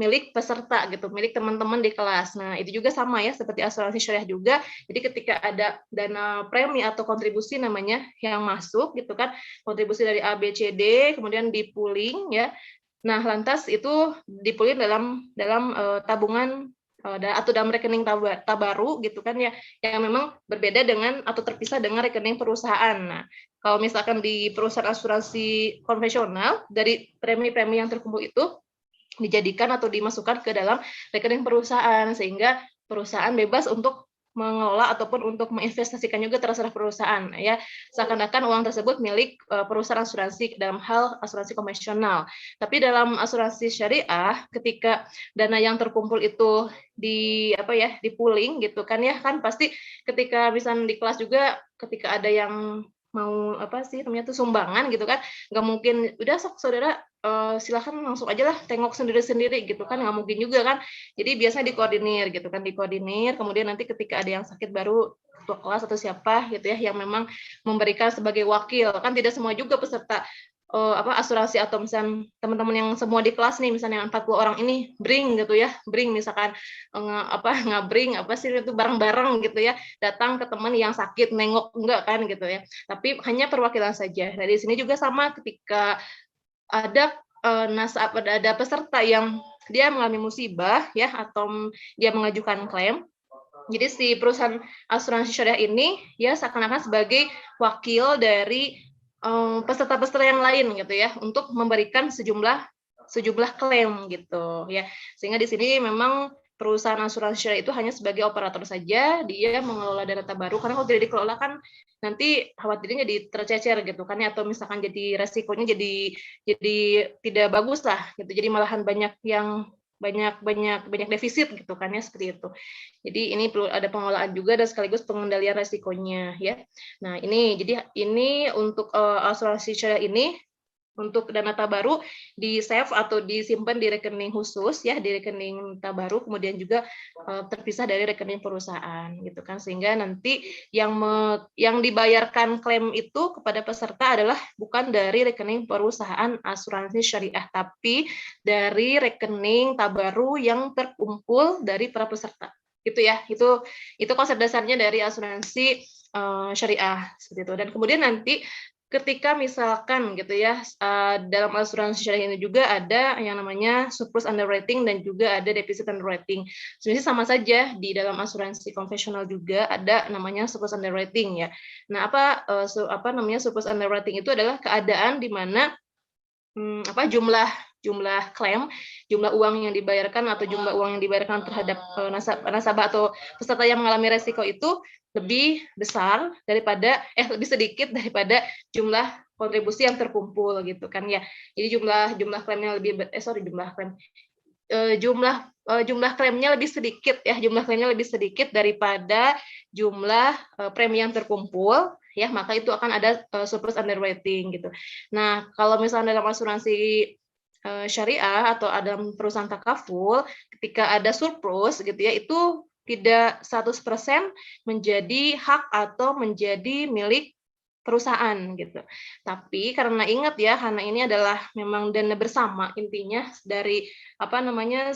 milik peserta gitu, milik teman-teman di kelas. Nah, itu juga sama ya, seperti asuransi syariah juga. Jadi ketika ada dana premi atau kontribusi namanya yang masuk gitu kan, kontribusi dari A, B, C, D, kemudian dipooling ya. Nah, lantas itu dipooling dalam tabungan atau dalam rekening tabaru gitu kan ya, yang memang berbeda dengan atau terpisah dengan rekening perusahaan. Nah, kalau misalkan di perusahaan asuransi konvensional, dari premi-premi yang terkumpul itu dijadikan atau dimasukkan ke dalam rekening perusahaan, sehingga perusahaan bebas untuk mengelola ataupun untuk menginvestasikan juga, terserah perusahaan ya, seakan-akan uang tersebut milik perusahaan asuransi dalam hal asuransi konvensional. Tapi dalam asuransi syariah, ketika dana yang terkumpul itu di pooling gitu kan ya, kan pasti ketika misalnya di kelas juga ketika ada yang mau namanya tuh sumbangan gitu kan, nggak mungkin udah sok saudara silakan langsung aja lah tengok sendiri-sendiri gitu kan, nggak mungkin juga kan. Jadi biasanya dikoordinir gitu kan, kemudian nanti ketika ada yang sakit baru ketua kelas atau siapa gitu ya yang memang memberikan sebagai wakil, kan tidak semua juga peserta asuransi atau misalnya teman-teman yang semua di kelas nih, misalnya 40 orang ini bring gitu ya, bring misalkan ngabring itu bareng-bareng gitu ya, datang ke teman yang sakit nengok, enggak kan gitu ya, tapi hanya perwakilan saja. Nah, di sini juga sama, ketika ada ada peserta yang dia mengalami musibah ya, atau dia mengajukan klaim, jadi si perusahaan asuransi syariah ini ya seakan-akan sebagai wakil dari peserta-peserta yang lain gitu ya, untuk memberikan sejumlah klaim gitu ya. Sehingga di sini memang perusahaan asuransi syariah itu hanya sebagai operator saja, dia mengelola dana tabaru, karena kalau tidak dikelola kan nanti khawatirnya jadi tercecer gitu kan ya, atau misalkan jadi resikonya jadi tidak bagus lah gitu. Jadi malahan banyak defisit gitu kan ya, seperti itu. Jadi ini perlu ada pengelolaan juga dan sekaligus pengendalian resikonya ya. Nah, ini untuk asuransi syariah ini, untuk dana tabaru di save atau disimpan di rekening khusus ya, di rekening tabaru, kemudian juga terpisah dari rekening perusahaan gitu kan, sehingga nanti yang dibayarkan klaim itu kepada peserta adalah bukan dari rekening perusahaan asuransi syariah, tapi dari rekening tabaru yang terkumpul dari para peserta gitu ya. Itu konsep dasarnya dari asuransi syariah seperti itu. Dan kemudian nanti ketika misalkan gitu ya, dalam asuransi syariah ini juga ada yang namanya surplus underwriting dan juga ada defisit underwriting. Sebenarnya sama saja di dalam asuransi konvensional juga ada namanya surplus underwriting ya. Nah, apa namanya surplus underwriting itu adalah keadaan di mana jumlah klaim, jumlah uang yang dibayarkan atau jumlah uang yang dibayarkan terhadap nasabah atau peserta yang mengalami resiko itu lebih besar daripada lebih sedikit daripada jumlah kontribusi yang terkumpul gitu kan ya. Jadi jumlah klaimnya jumlah klaimnya lebih sedikit ya, jumlah klaimnya lebih sedikit daripada jumlah premi yang terkumpul ya, maka itu akan ada surplus underwriting gitu. Nah, kalau misalnya dalam asuransi syariah atau dalam perusahaan takaful, ketika ada surplus gitu ya, itu tidak 100% menjadi hak atau menjadi milik perusahaan gitu. Tapi karena ingat ya, karena ini adalah memang dana bersama, intinya dari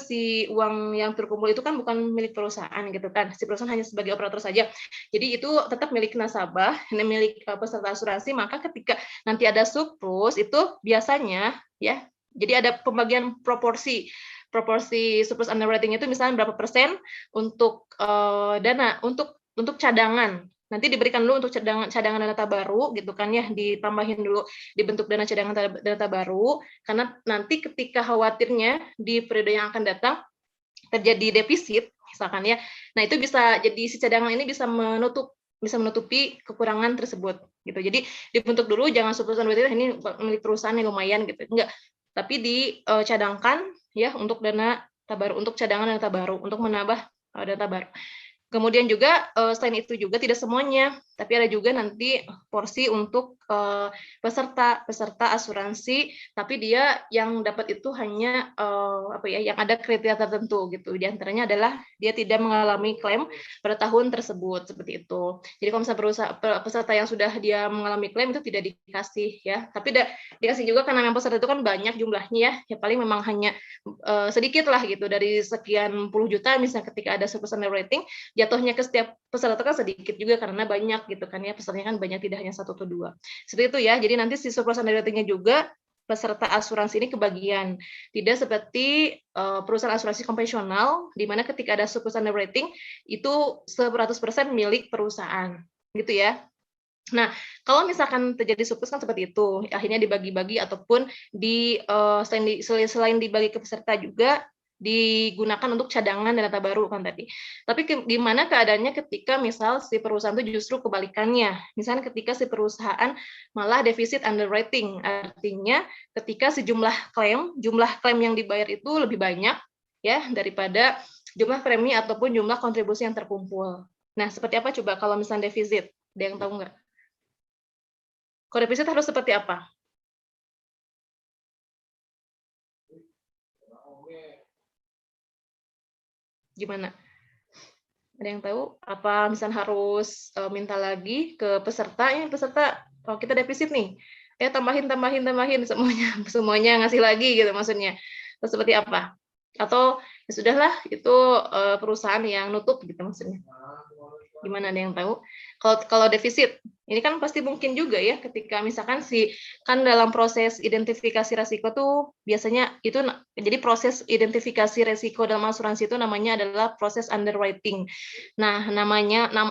si uang yang terkumpul itu kan bukan milik perusahaan gitu kan. Si perusahaan hanya sebagai operator saja. Jadi itu tetap milik nasabah, milik peserta asuransi, maka ketika nanti ada surplus itu biasanya ya, jadi ada pembagian proporsi surplus underwriting itu misalnya berapa persen untuk dana untuk cadangan. Nanti diberikan dulu untuk cadangan dana tabaru gitu kan ya, ditambahin dulu dibentuk dana cadangan dana tabaru, karena nanti ketika khawatirnya di periode yang akan datang terjadi defisit misalkan ya. Nah, itu bisa jadi si cadangan ini bisa menutupi kekurangan tersebut gitu. Jadi dibentuk dulu, jangan surplus underwriting ini milik perusahaan yang lumayan gitu. Enggak. Tapi dicadangkan ya untuk dana tabaru, untuk cadangan dana tabaru, untuk menambah dana tabaru. Kemudian juga selain itu juga tidak semuanya, tapi ada juga nanti porsi untuk peserta asuransi, tapi dia yang dapat itu hanya yang ada kriteria tertentu gitu. Di antaranya adalah dia tidak mengalami klaim pada tahun tersebut seperti itu. Jadi kalau misalnya peserta yang sudah dia mengalami klaim itu tidak dikasih ya, tapi dikasih juga karena memang peserta itu kan banyak jumlahnya ya paling memang hanya sedikit lah gitu, dari sekian puluh juta misalnya ketika ada surplus underwriting, jatuhnya ke setiap peserta kan sedikit juga karena banyak gitu kan ya, pesertanya kan banyak, tidak hanya 1 atau 2. Seperti itu ya. Jadi nanti si surplus underwriting-nya juga peserta asuransi ini kebagian. Tidak seperti perusahaan asuransi konvensional di mana ketika ada surplus underwriting itu 100% milik perusahaan. Gitu ya. Nah, kalau misalkan terjadi surplus kan seperti itu, akhirnya dibagi-bagi ataupun selain dibagi ke peserta juga digunakan untuk cadangan dana tabaru kan tadi. Tapi gimana keadaannya ketika misal si perusahaan itu justru kebalikannya. Misalnya ketika si perusahaan malah defisit underwriting, artinya ketika jumlah klaim yang dibayar itu lebih banyak ya daripada jumlah premi ataupun jumlah kontribusi yang terkumpul. Nah, seperti apa coba kalau misalnya defisit? Ada yang tahu nggak? Kalau defisit harus seperti apa? Gimana? Ada yang tahu? Apa misalnya harus minta lagi ke peserta, kalau kita defisit nih, tambahin semuanya ngasih lagi gitu maksudnya. Atau seperti apa? Atau ya sudahlah, itu perusahaan yang nutup gitu maksudnya. Gimana, ada yang tahu? Kalau defisit, ini kan pasti mungkin juga ya ketika misalkan kan dalam proses identifikasi resiko tuh biasanya itu, jadi proses identifikasi resiko dalam asuransi itu namanya adalah proses underwriting. Nah,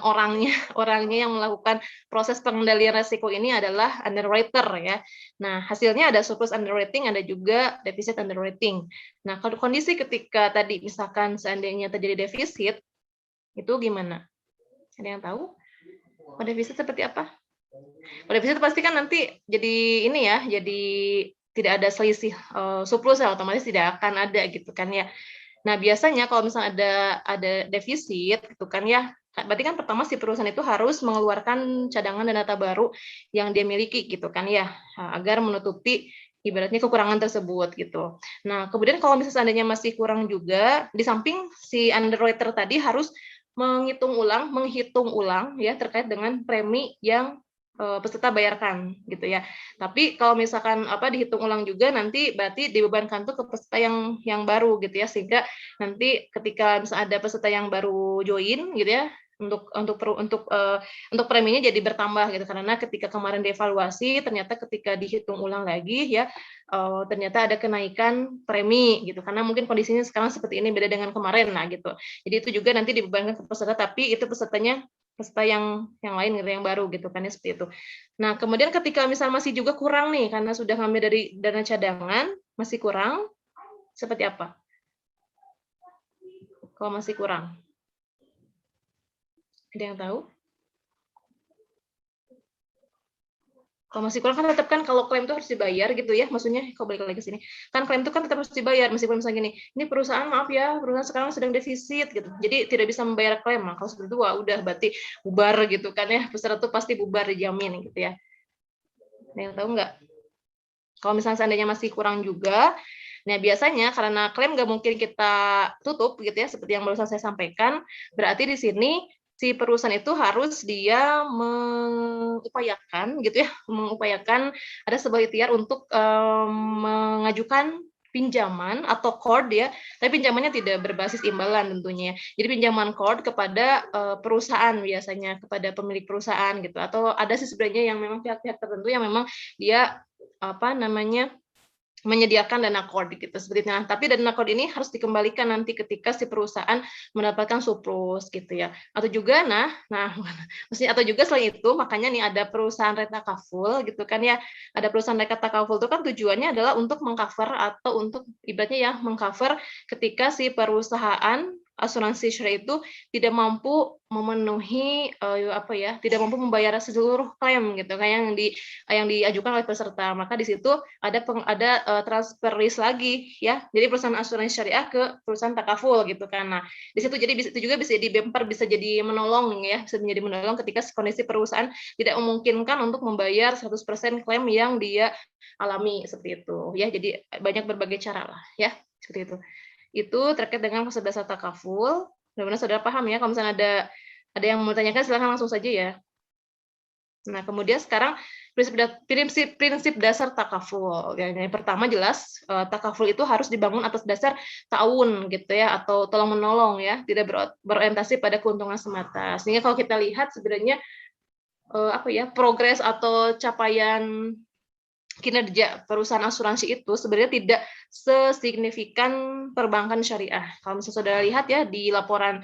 orangnya yang melakukan proses pengendalian resiko ini adalah underwriter ya. Nah, hasilnya ada surplus underwriting, ada juga defisit underwriting. Nah, kalau kondisi ketika tadi misalkan seandainya terjadi defisit, itu gimana? Ada yang tahu? Kalau defisit seperti apa? Kalau defisit pasti kan nanti jadi ini ya, jadi tidak ada selisih surplus ya, otomatis tidak akan ada gitu kan ya. Nah, biasanya kalau misalnya ada defisit gitu kan ya, berarti kan pertama si perusahaan itu harus mengeluarkan cadangan dana tabaru yang dia miliki gitu kan ya, agar menutupi ibaratnya kekurangan tersebut gitu. Nah, kemudian kalau misalnya seandainya masih kurang juga, di samping si underwriter tadi harus menghitung ulang ya terkait dengan premi yang peserta bayarkan gitu ya. Tapi kalau misalkan dihitung ulang juga, nanti berarti dibebankan tuh ke peserta yang baru gitu ya, sehingga nanti ketika misalnya ada peserta yang baru join gitu ya, untuk preminya jadi bertambah gitu, karena ketika kemarin dievaluasi ternyata ketika dihitung ulang lagi ya ternyata ada kenaikan premi gitu, karena mungkin kondisinya sekarang seperti ini beda dengan kemarin, nah gitu. Jadi itu juga nanti dibebankan ke peserta, tapi itu peserta yang lain gitu, yang baru gitu kan ya, seperti itu. Nah kemudian ketika misal masih juga kurang nih karena sudah ngambil dari dana cadangan masih kurang, seperti apa? Kalau masih kurang, ada yang tahu? Kalau masih kurang kan tetap kan kalau klaim itu harus dibayar gitu ya, maksudnya kalau balik lagi ke sini kan klaim itu kan tetap harus dibayar meskipun misalnya gini, ini perusahaan maaf ya perusahaan sekarang sedang defisit gitu, jadi tidak bisa membayar klaim. Nah, kalau seperti itu wah udah berarti bubar gitu kan ya, peserta tuh pasti bubar dijamin gitu ya. Ada yang tahu nggak? Kalau misalnya seandainya masih kurang juga, nah biasanya karena klaim nggak mungkin kita tutup gitu ya, seperti yang barusan saya sampaikan, berarti di sini si perusahaan itu harus dia mengupayakan gitu ya, mengupayakan ada sebuah ikhtiar untuk mengajukan pinjaman atau cord ya, tapi pinjamannya tidak berbasis imbalan tentunya. Jadi pinjaman cord kepada perusahaan biasanya, kepada pemilik perusahaan gitu, atau ada sih sebenarnya yang memang pihak-pihak tertentu yang memang dia menyediakan dana cord gitu seperti itu. Nah, tapi dana cord ini harus dikembalikan nanti ketika si perusahaan mendapatkan surplus gitu ya. Atau juga maksudnya atau juga selain itu makanya nih ada perusahaan retakaful gitu kan ya. Ada perusahaan retakaful itu kan tujuannya adalah untuk mengcover atau untuk ibaratnya ya mengcover ketika si perusahaan asuransi syariah itu tidak mampu memenuhi tidak mampu membayar seluruh klaim gitu kayak yang diajukan oleh peserta. Maka di situ ada transfer risk lagi ya. Jadi perusahaan asuransi syariah ke perusahaan takaful gitu kan. Nah, di situ jadi itu juga bisa jadi bumper, bisa jadi menolong ya, bisa menjadi menolong ketika kondisi perusahaan tidak memungkinkan untuk membayar 100% klaim yang dia alami seperti itu ya. Jadi banyak berbagai cara lah ya, seperti itu. Itu terkait dengan konsep dasar takaful. Mudah-mudahan saudara paham ya. Kalau misalnya ada yang mau tanyakan silahkan langsung saja ya. Nah, kemudian sekarang prinsip dasar takaful. Yang pertama jelas takaful itu harus dibangun atas dasar ta'awun gitu ya, atau tolong menolong ya, tidak berorientasi pada keuntungan semata. Sehingga kalau kita lihat sebenarnya progres atau capaian kinerja perusahaan asuransi itu sebenarnya tidak sesignifikan perbankan syariah. Kalau misalnya saudara lihat ya di laporan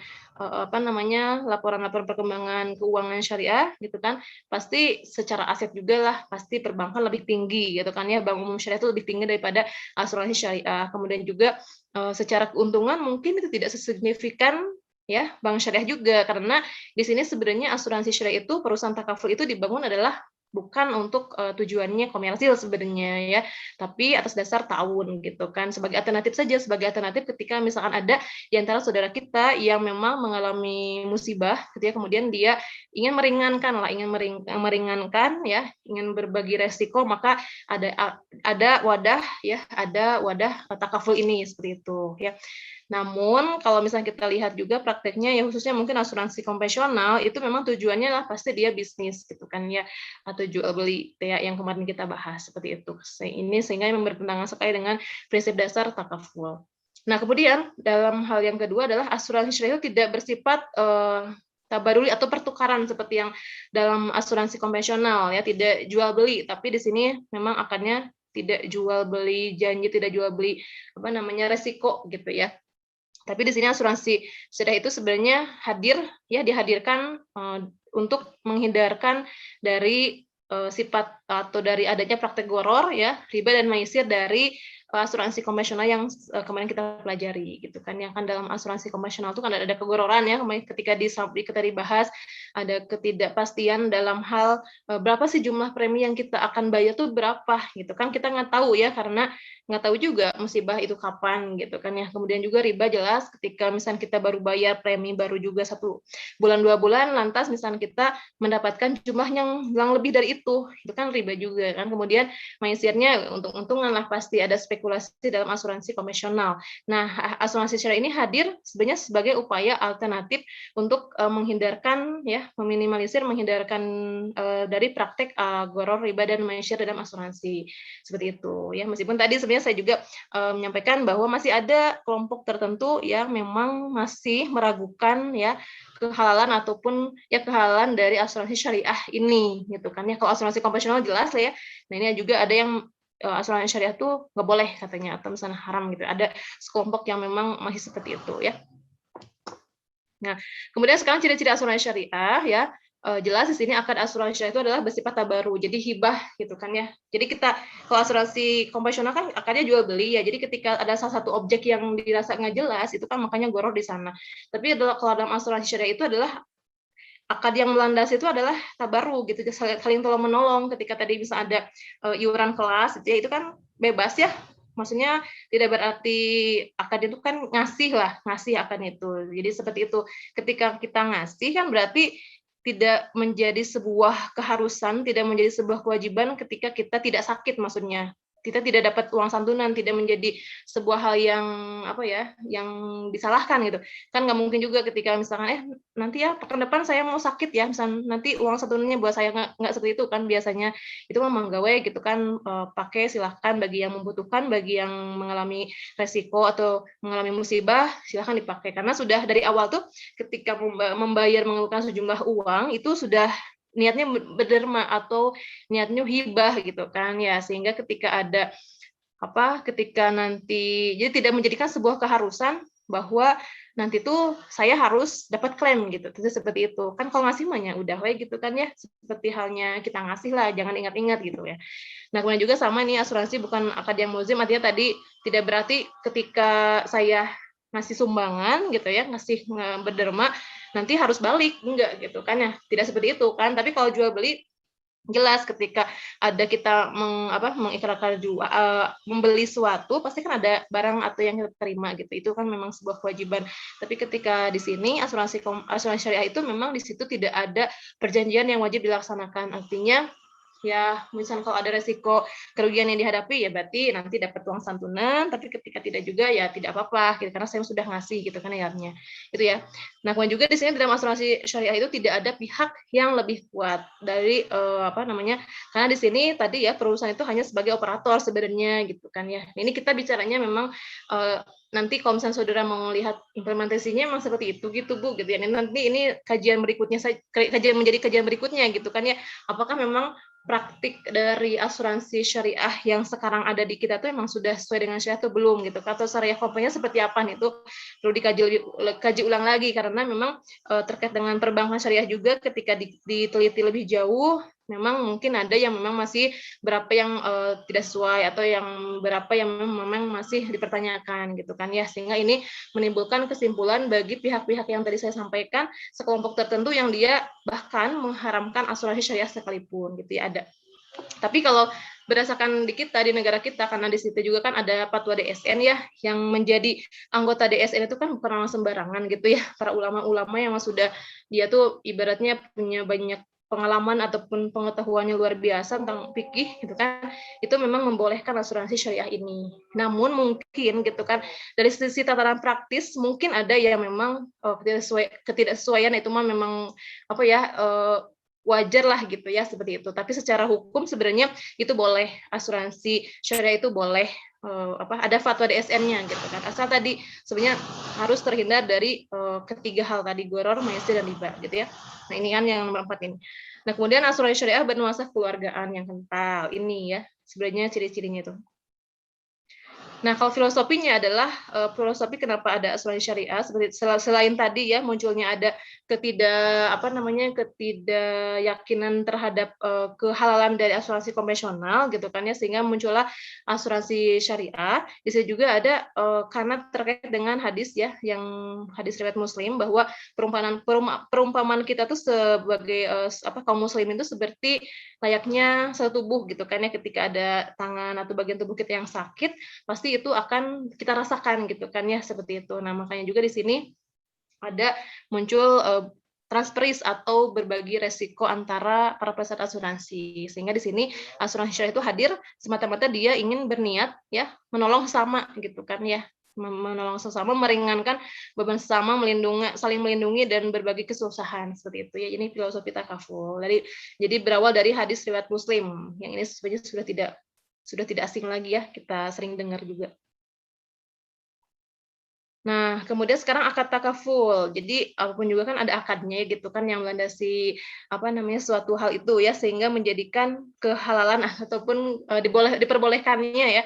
laporan perkembangan keuangan syariah gitu kan, pasti secara aset juga lah pasti perbankan lebih tinggi gitu kan ya, bank umum syariah itu lebih tinggi daripada asuransi syariah. Kemudian juga secara keuntungan mungkin itu tidak sesignifikan ya bank syariah juga, karena di sini sebenarnya asuransi syariah itu perusahaan takaful itu dibangun adalah bukan untuk tujuannya komersil sebenarnya ya, tapi atas dasar ta'awun gitu kan, sebagai alternatif saja, sebagai alternatif ketika misalkan ada di antara saudara kita yang memang mengalami musibah ketika kemudian dia ingin meringankan ya, ingin berbagi resiko, maka ada wadah takaful ini seperti itu ya. Namun kalau misalnya kita lihat juga prakteknya ya, khususnya mungkin asuransi konvensional itu memang tujuannya lah pasti dia bisnis gitu kan ya, atau jual beli ya, yang kemarin kita bahas seperti itu. Ini sehingga memang bertentangan sekali dengan prinsip dasar takaful. Nah, kemudian dalam hal yang kedua adalah asuransi syariah tidak bersifat tabaruli atau pertukaran seperti yang dalam asuransi konvensional ya, tidak jual beli, tapi di sini memang akannya tidak jual beli janji, tidak jual beli resiko gitu ya. Tapi di sini asuransi syariah itu sebenarnya dihadirkan untuk menghindarkan dari sifat atau dari adanya praktek gharar ya, riba dan maisir dari asuransi konvensional yang kemarin kita pelajari gitu kan. Yang kan dalam asuransi konvensional itu kan ada kegororan ya, ketika kita dibahas ada ketidakpastian dalam hal berapa sih jumlah premi yang kita akan bayar tuh berapa gitu kan, kita nggak tahu ya, karena nggak tahu juga musibah itu kapan gitu kan ya. Kemudian juga riba jelas ketika misalnya kita baru bayar premi baru juga 1 bulan 2 bulan, lantas misalnya kita mendapatkan jumlah yang lebih dari itu kan riba juga kan. Kemudian maisirnya untung-untungan lah, pasti ada spekulasi spekulasi dalam asuransi konvensional. Nah, asuransi syariah ini hadir sebenarnya sebagai upaya alternatif untuk menghindarkan ya, menghindarkan dari praktek gharar, riba dan maisir dalam asuransi. Seperti itu ya. Meskipun tadi sebenarnya saya juga menyampaikan bahwa masih ada kelompok tertentu yang memang masih meragukan ya kehalalan ataupun ya kehalalan dari asuransi syariah ini gitu kan ya. Kalau asuransi konvensional jelas lah ya. Nah, ini juga ada yang asuransi syariah tuh nggak boleh katanya atau misalnya haram gitu. Ada sekelompok yang memang masih seperti itu ya. Nah, kemudian sekarang ciri-ciri asuransi syariah ya, jelas di sini akad asuransi syariah itu adalah bersifat tabaru, jadi hibah gitu kan ya. Jadi kita kalau asuransi konvensional kan akadnya jual beli ya. Jadi ketika ada salah satu objek yang dirasa nggak jelas itu kan makanya gharar di sana. Tapi kalau dalam asuransi syariah itu adalah akad yang melandasi itu adalah tabaru gitu, saling tolong menolong. Ketika tadi bisa ada iuran kelas gitu ya, itu kan bebas ya. Maksudnya tidak berarti akad itu kan ngasih akad itu. Jadi seperti itu. Ketika kita ngasih kan berarti tidak menjadi sebuah keharusan, tidak menjadi sebuah kewajiban ketika kita tidak sakit maksudnya. Kita tidak dapat uang santunan, tidak menjadi sebuah hal yang apa ya, yang disalahkan gitu. Kan nggak mungkin juga ketika misalkan nanti ya pekan depan saya mau sakit ya, misalnya nanti uang santunannya buat saya nggak seperti itu kan biasanya. Itu memang gawe gitu kan, pakai silahkan bagi yang membutuhkan, bagi yang mengalami resiko atau mengalami musibah silahkan dipakai karena sudah dari awal tuh ketika membayar mengeluarkan sejumlah uang itu sudah niatnya berderma atau niatnya hibah gitu kan ya, sehingga ketika ada ketika nanti jadi tidak menjadikan sebuah keharusan bahwa nanti tuh saya harus dapat klaim gitu. Itu seperti itu. Kan kalau ngasih mah udah we gitu kan ya, seperti halnya kita ngasih lah, jangan ingat-ingat gitu ya. Nah, kemudian juga sama nih asuransi bukan akad yang mulzim, artinya tadi tidak berarti ketika saya ngasih sumbangan gitu ya, ngasih berderma nanti harus balik, enggak gitu kan ya. Tidak seperti itu kan. Tapi kalau jual beli jelas ketika ada kita mengikrarkan membeli suatu pasti kan ada barang atau yang kita terima gitu, itu kan memang sebuah kewajiban. Tapi ketika di sini asuransi syariah itu memang di situ tidak ada perjanjian yang wajib dilaksanakan, artinya ya misalnya kalau ada resiko kerugian yang dihadapi ya berarti nanti dapat uang santunan, tapi ketika tidak juga ya tidak apa-apa gitu, karena saya sudah ngasih gitu kan ayatnya itu ya. Nah, kemudian juga di sini dalam asuransi syariah itu tidak ada pihak yang lebih kuat dari karena di sini tadi ya perusahaan itu hanya sebagai operator sebenarnya gitu kan ya. Ini kita bicaranya memang nanti kalau misalnya saudara mau lihat implementasinya memang seperti itu gitu Bu gitu ya. Nanti ini kajian berikutnya gitu kan ya. Apakah memang praktik dari asuransi syariah yang sekarang ada di kita tuh memang sudah sesuai dengan syariah atau belum gitu, atau syariah komplainnya seperti apa nih, itu perlu dikaji ulang lagi karena memang terkait dengan perbankan syariah juga ketika diteliti lebih jauh memang mungkin ada yang memang masih berapa yang tidak sesuai atau yang berapa yang memang masih dipertanyakan gitu kan ya, sehingga ini menimbulkan kesimpulan bagi pihak-pihak yang tadi saya sampaikan, sekelompok tertentu yang dia bahkan mengharamkan asuransi syariah sekalipun gitu ya ada. Tapi kalau berdasarkan di kita di negara kita, karena di situ juga kan ada fatwa DSN ya, yang menjadi anggota DSN itu kan bukan orang sembarangan gitu ya, para ulama-ulama yang sudah dia tuh ibaratnya punya banyak pengalaman ataupun pengetahuannya luar biasa tentang fikih gitu kan, itu memang membolehkan asuransi syariah ini. Namun mungkin gitu kan dari sisi tataran praktis mungkin ada yang memang ketidaksesuaian itu mah memang wajar lah gitu ya seperti itu. Tapi secara hukum sebenarnya itu boleh, asuransi syariah itu boleh ada fatwa DSN-nya gitu kan. Asal tadi sebenarnya harus terhindar dari ketiga hal tadi, gharar, maisir dan riba gitu ya. Nah, ini kan yang nomor 4 ini. Nah, kemudian asuransi syariah bernuansa keluargaan yang kental. Ini ya sebenarnya ciri-cirinya itu. Nah, kalau filosofinya adalah filosofi kenapa ada asuransi syariah, seperti selain tadi ya munculnya ada ketidakyakinan terhadap kehalalan dari asuransi konvensional gitu kan ya, sehingga muncullah asuransi syariah. Di sini juga ada karena terkait dengan hadis ya, yang hadis riwayat Muslim bahwa perumpamaan kita tuh sebagai kaum muslim itu seperti layaknya satu tubuh gitu kan ya, ketika ada tangan atau bagian tubuh kita yang sakit pasti itu akan kita rasakan gitu kan ya, seperti itu. Nah, makanya juga di sini ada muncul transferis atau berbagi resiko antara para peserta asuransi. Sehingga di sini asuransi syariah itu hadir semata-mata dia ingin berniat ya menolong sesama gitu kan ya, menolong sesama, meringankan beban sesama, saling melindungi dan berbagi kesusahan seperti itu ya. Ini filosofi takaful. Jadi berawal dari hadis riwayat Muslim yang ini sebenarnya sudah tidak asing lagi ya, kita sering dengar juga. Nah, kemudian sekarang akad takaful. Jadi apapun juga kan ada akadnya gitu kan yang melandasi suatu hal itu ya, sehingga menjadikan kehalalan ataupun diperbolehkannya ya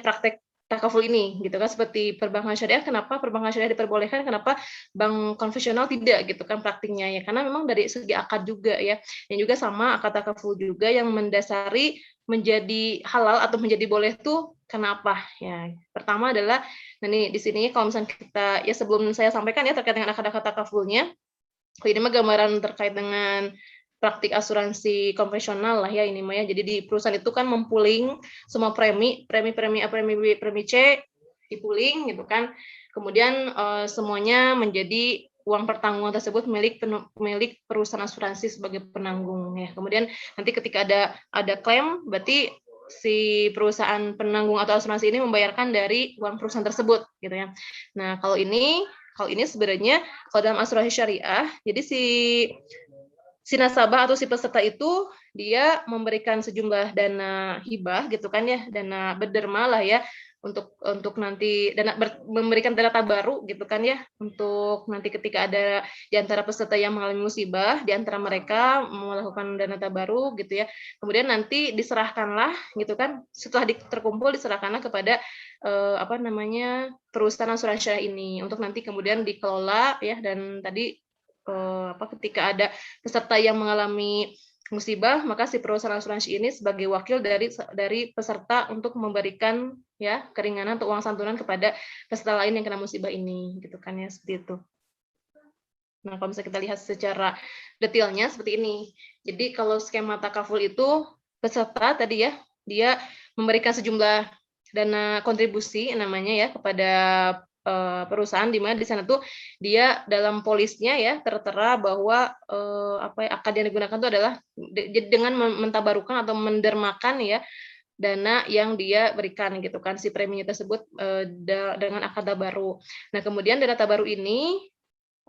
praktek takaful ini gitu kan, seperti perbankan syariah. Kenapa perbankan syariah diperbolehkan, kenapa bank konvensional tidak gitu kan praktiknya ya, karena memang dari segi akad juga ya. Dan juga sama akad takaful juga yang mendasari menjadi halal atau menjadi boleh tuh kenapa ya. Pertama adalah di sini kalau misalnya kita ya, sebelum saya sampaikan ya terkait dengan akad-akad takafulnya, ini mah gambaran terkait dengan praktik asuransi konvensional lah ya ini mah ya. Jadi di perusahaan itu kan mempuling semua premi C dipuling gitu kan. Kemudian semuanya menjadi uang pertanggungan tersebut milik perusahaan asuransi sebagai penanggung ya. Kemudian nanti ketika ada klaim, berarti si perusahaan penanggung atau asuransi ini membayarkan dari uang perusahaan tersebut gitu ya. Nah, kalau ini sebenarnya kalau dalam asuransi syariah, jadi si nasabah atau si peserta itu dia memberikan sejumlah dana hibah gitu kan ya, dana berderma lah ya, untuk nanti memberikan dana tabaru gitu kan ya, untuk nanti ketika ada di antara peserta yang mengalami musibah, di antara mereka melakukan dana tabaru gitu ya, kemudian nanti diserahkanlah gitu kan, setelah terkumpul diserahkanlah kepada perusahaan asuransi syariah ini untuk nanti kemudian dikelola ya. Dan tadi ketika ada peserta yang mengalami musibah, maka si perusahaan asuransi ini sebagai wakil dari peserta untuk memberikan ya keringanan atau uang santunan kepada peserta lain yang kena musibah ini gitu kan ya, seperti itu. Nah, kalau misalnya kita lihat secara detailnya seperti ini. Jadi kalau skema takaful itu peserta tadi ya, dia memberikan sejumlah dana kontribusi namanya ya kepada perusahaan, di mana di sana tuh dia dalam polisnya ya tertera bahwa akad yang digunakan itu adalah dengan mentabarukan atau mendermakan ya dana yang dia berikan gitu kan, si preminya tersebut dengan akad tabaru. Nah, kemudian dana tabaru ini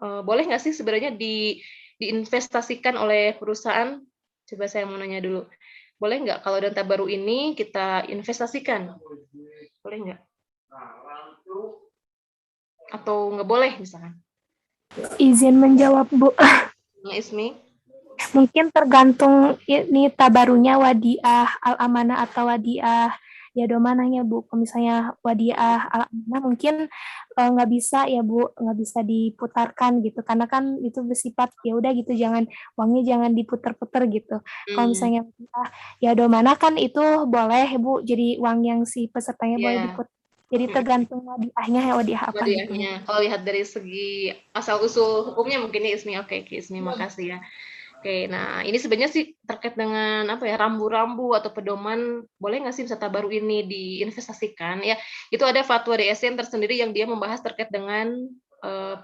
boleh nggak sih sebenarnya diinvestasikan oleh perusahaan? Coba saya mau nanya dulu. Boleh nggak kalau dana tabaru ini kita investasikan? Boleh nggak? Atau nggak boleh misalkan? Izin menjawab, Bu. Ismi? Mungkin tergantung ini tabarunya wadiah al-amanah atau wadiah ya domanahnya, Bu. Kalau misalnya wadiah al-amanah mungkin nggak bisa ya, Bu, nggak bisa diputarkan gitu, karena kan itu bersifat ya udah gitu, uangnya jangan diputar-putar gitu. Kalau misalnya ya domanah kan itu boleh, Bu, jadi uang yang si pesertanya boleh diputar. Jadi tergantung wadiahnya, wadiah apa gitu. Kalau lihat dari segi asal-usul hukumnya mungkin ini Ismi. Oke, Ismi, makasih ya. Oke, nah ini sebenarnya sih terkait dengan rambu-rambu atau pedoman, boleh nggak sih peserta baru ini diinvestasikan ya? Itu ada fatwa DSN tersendiri yang dia membahas terkait dengan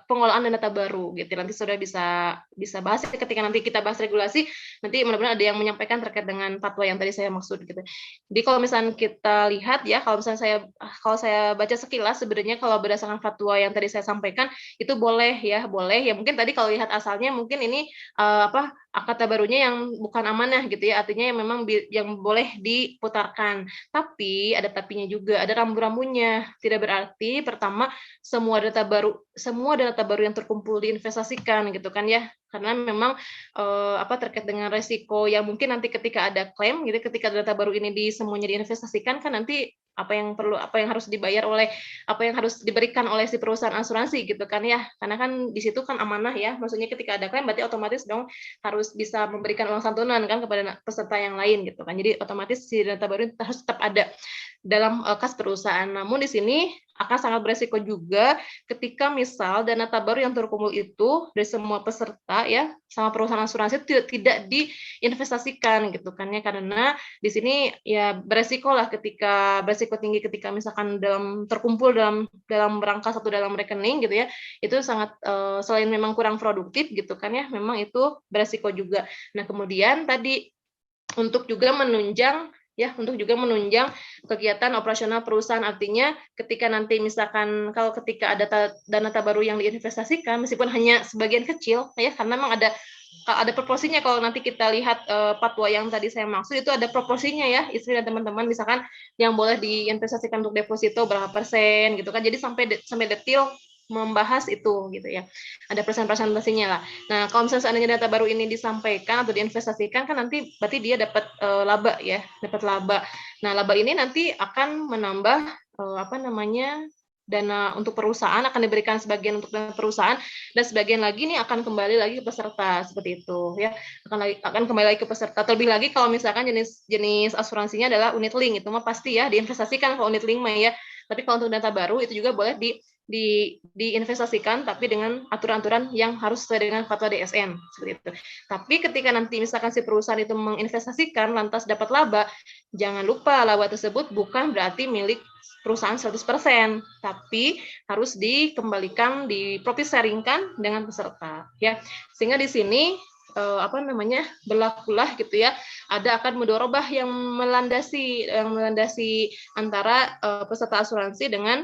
pengelolaan dana tabaru gitu. Nanti sudah bisa bahas ketika nanti kita bahas regulasi, nanti mudah-mudahan ada yang menyampaikan terkait dengan fatwa yang tadi saya maksud gitu. Jadi kalau misalnya kita lihat ya, kalau saya baca sekilas sebenarnya kalau berdasarkan fatwa yang tadi saya sampaikan itu boleh ya. Mungkin tadi kalau lihat asalnya mungkin ini akad tabarunya yang bukan amanah gitu ya, artinya yang memang yang boleh diputarkan. Tapi ada tapinya juga, ada rambu-rambunya. Tidak berarti pertama semua data baru yang terkumpul diinvestasikan gitu kan ya, karena memang terkait dengan resiko yang mungkin nanti ketika ada klaim gitu, ketika data baru ini semuanya diinvestasikan kan nanti apa yang harus diberikan oleh si perusahaan asuransi gitu kan ya, karena kan di situ kan amanah ya, maksudnya ketika ada klaim berarti otomatis dong harus bisa memberikan uang santunan kan kepada peserta yang lain gitu kan, jadi otomatis si data baru harus tetap ada dalam kas perusahaan. Namun di sini akan sangat beresiko juga ketika misal dana tabaru yang terkumpul itu dari semua peserta ya sama perusahaan asuransi tidak diinvestasikan gitu kan ya, karena di sini ya beresiko beresiko tinggi ketika misalkan terkumpul dalam rangka satu dalam rekening gitu ya, itu sangat selain memang kurang produktif gitu kan ya, memang itu beresiko juga. Nah kemudian tadi untuk juga menunjang kegiatan operasional perusahaan, artinya ketika nanti misalkan kalau ketika ada dana baru yang diinvestasikan meskipun hanya sebagian kecil ya, karena memang ada proporsinya. Kalau nanti kita lihat fatwa yang tadi saya maksud itu ada proporsinya ya, istri dan teman-teman, misalkan yang boleh diinvestasikan untuk deposito berapa persen gitu kan, jadi sampai detil membahas itu gitu ya, ada presentasinya lah. Nah kalau misalnya seandainya data baru ini disampaikan atau diinvestasikan kan nanti berarti dia dapat laba ya, dapat laba. Nah laba ini nanti akan menambah dana untuk perusahaan, akan diberikan sebagian untuk dana perusahaan dan sebagian lagi nih akan kembali lagi ke peserta, seperti itu ya, akan kembali lagi ke peserta. Terlebih lagi kalau misalkan jenis asuransinya adalah unit link, itu mah pasti ya diinvestasikan kalau unit link mah ya. Tapi kalau untuk data baru itu juga boleh diinvestasikan, tapi dengan aturan-aturan yang harus sesuai dengan fatwa DSN, seperti itu. Tapi ketika nanti misalkan si perusahaan itu menginvestasikan lantas dapat laba, jangan lupa laba tersebut bukan berarti milik perusahaan 100%, tapi harus dikembalikan, di-profit sharingkan dengan peserta ya. Sehingga di sini berlakulah gitu ya, ada akad mudharabah yang melandasi antara peserta asuransi dengan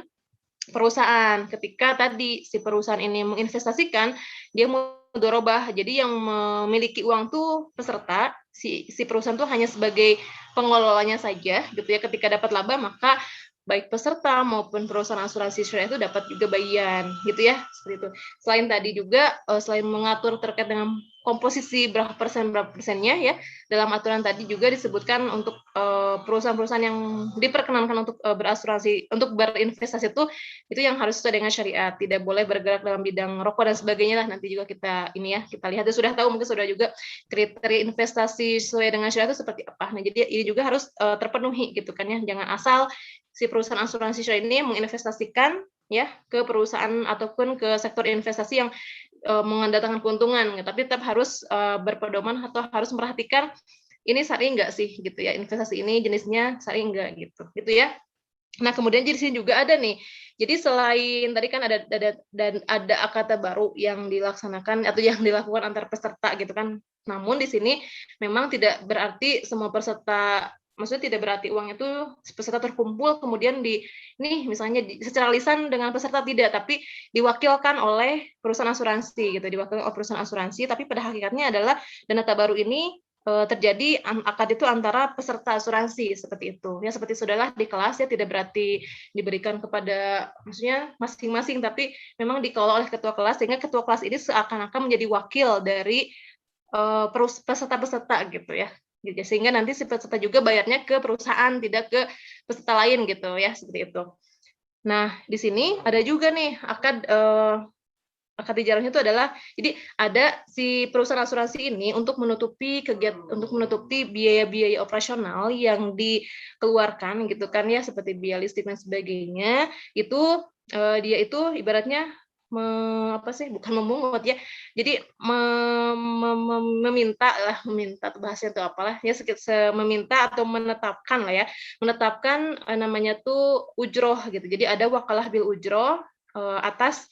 perusahaan. Ketika tadi si perusahaan ini menginvestasikan, dia mudharabah, jadi yang memiliki uang tuh peserta, si perusahaan tuh hanya sebagai pengelolanya saja gitu ya. Ketika dapat laba maka baik peserta maupun perusahaan asuransi syariah itu dapat juga bagian gitu ya, seperti itu. Selain tadi juga selain mengatur terkait dengan komposisi berapa persennya ya, dalam aturan tadi juga disebutkan untuk perusahaan-perusahaan yang diperkenankan untuk berasuransi, untuk berinvestasi itu yang harus sesuai dengan syariat, tidak boleh bergerak dalam bidang rokok dan sebagainya lah. Nanti juga kita lihat, sudah tahu mungkin sudah juga kriteria investasi sesuai dengan syariat itu seperti apa. Nah jadi ini juga harus terpenuhi gitu kan ya, jangan asal si perusahaan asuransi syariah ini menginvestasikan ya ke perusahaan ataupun ke sektor investasi yang mendatangkan keuntungan, tapi tetap harus berpedoman atau harus memperhatikan ini syar'i enggak sih gitu ya, investasi ini jenisnya syar'i enggak gitu ya. Nah kemudian di sini juga ada nih, jadi selain tadi kan ada akad baru yang dilaksanakan atau yang dilakukan antar peserta gitu kan, namun di sini memang tidak berarti semua peserta, maksudnya tidak berarti uang itu peserta terkumpul kemudian misalnya secara lisan dengan peserta, tidak, tapi diwakilkan oleh perusahaan asuransi gitu, tapi pada hakikatnya adalah dana baru ini terjadi akad itu antara peserta asuransi, seperti itu ya, seperti sudahlah di kelas ya, tidak berarti diberikan kepada maksudnya masing-masing, tapi memang dikelola oleh ketua kelas, sehingga ketua kelas ini seakan-akan menjadi wakil dari peserta-peserta gitu ya, sehingga nanti si peserta juga bayarnya ke perusahaan, tidak ke peserta lain gitu ya, seperti itu. Nah di sini ada juga nih akad di jalannya itu adalah, jadi ada si perusahaan asuransi ini untuk menutupi biaya-biaya operasional yang dikeluarkan gitu kan ya, seperti biaya listrik dan sebagainya, itu dia itu ibaratnya bukan memungut ya, jadi meminta bahasanya itu apalah ya, meminta atau menetapkan lah ya, namanya tuh ujroh gitu. Jadi ada wakalah bil ujroh atas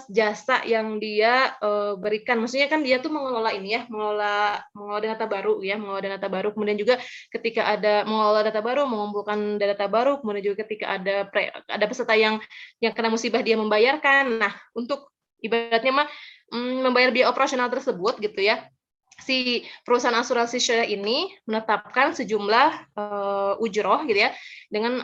jasa yang dia berikan. Maksudnya kan dia tuh mengelola data baru, kemudian juga ketika ada mengelola data baru, mengumpulkan data baru, kemudian juga ketika ada peserta yang kena musibah dia membayarkan. Nah, untuk ibaratnya membayar biaya operasional tersebut gitu ya, si perusahaan asuransi syariah ini menetapkan sejumlah ujroh gitu ya, dengan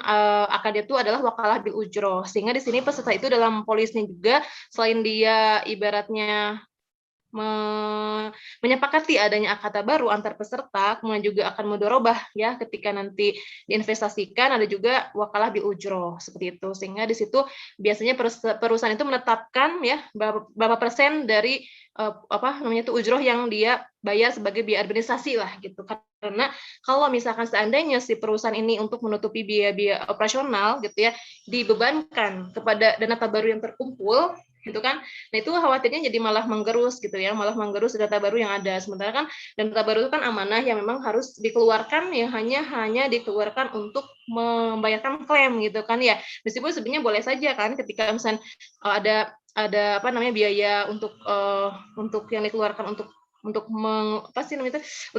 akad itu adalah wakalah bil ujroh, sehingga di sini peserta itu dalam polisnya juga, selain dia ibaratnya menyepakati adanya akad baru antar peserta, kemudian juga akan mudharabah ya, ketika nanti diinvestasikan ada juga wakalah bil ujroh, seperti itu. Sehingga di situ biasanya perusahaan itu menetapkan ya berapa persen dari ujroh yang dia bayar sebagai biaya administrasi lah gitu. Karena kalau misalkan seandainya si perusahaan ini untuk menutupi biaya-biaya operasional gitu ya, dibebankan kepada dana tabaru yang terkumpul, gitu kan. Nah, itu khawatirnya jadi malah menggerus gitu ya, malah menggerus dana tabaru yang ada. Sementara kan dana tabaru itu kan amanah yang memang harus dikeluarkan ya hanya dikeluarkan untuk membayarkan klaim gitu kan ya. Meskipun sebenarnya boleh saja kan ketika misalnya ada apa namanya biaya untuk yang dikeluarkan untuk apa sih namanya itu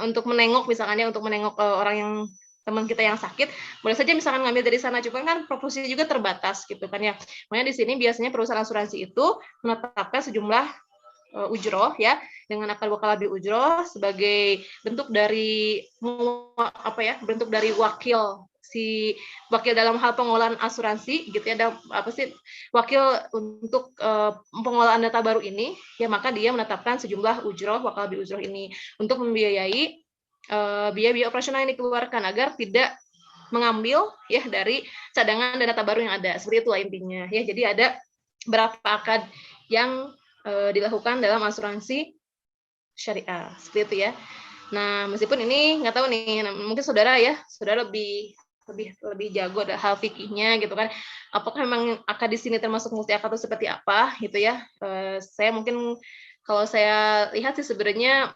untuk menengok misalkan ya untuk menengok orang yang teman kita yang sakit boleh saja misalkan ngambil dari sana cuma kan proporsinya juga terbatas gitu kan ya. Makanya di sini biasanya perusahaan asuransi itu menetapkan sejumlah ujroh ya dengan akad wakalabil ujroh sebagai bentuk dari bentuk dari wakil dalam hal pengelolaan asuransi gitu ya, ada wakil untuk pengelolaan data baru ini ya, maka dia menetapkan sejumlah ujroh wakalabil ujroh ini untuk membiayai biaya-biaya operasional yang dikeluarkan agar tidak mengambil ya dari cadangan data baru yang ada, seperti itu intinya ya. Jadi ada berapa akad yang dilakukan dalam asuransi syariah seperti itu ya. Nah, meskipun ini nggak tahu nih, mungkin saudara lebih jago ada hal fikihnya gitu kan. Apakah memang akad di sini termasuk multi akad atau seperti apa gitu ya? Saya mungkin kalau saya lihat sih sebenarnya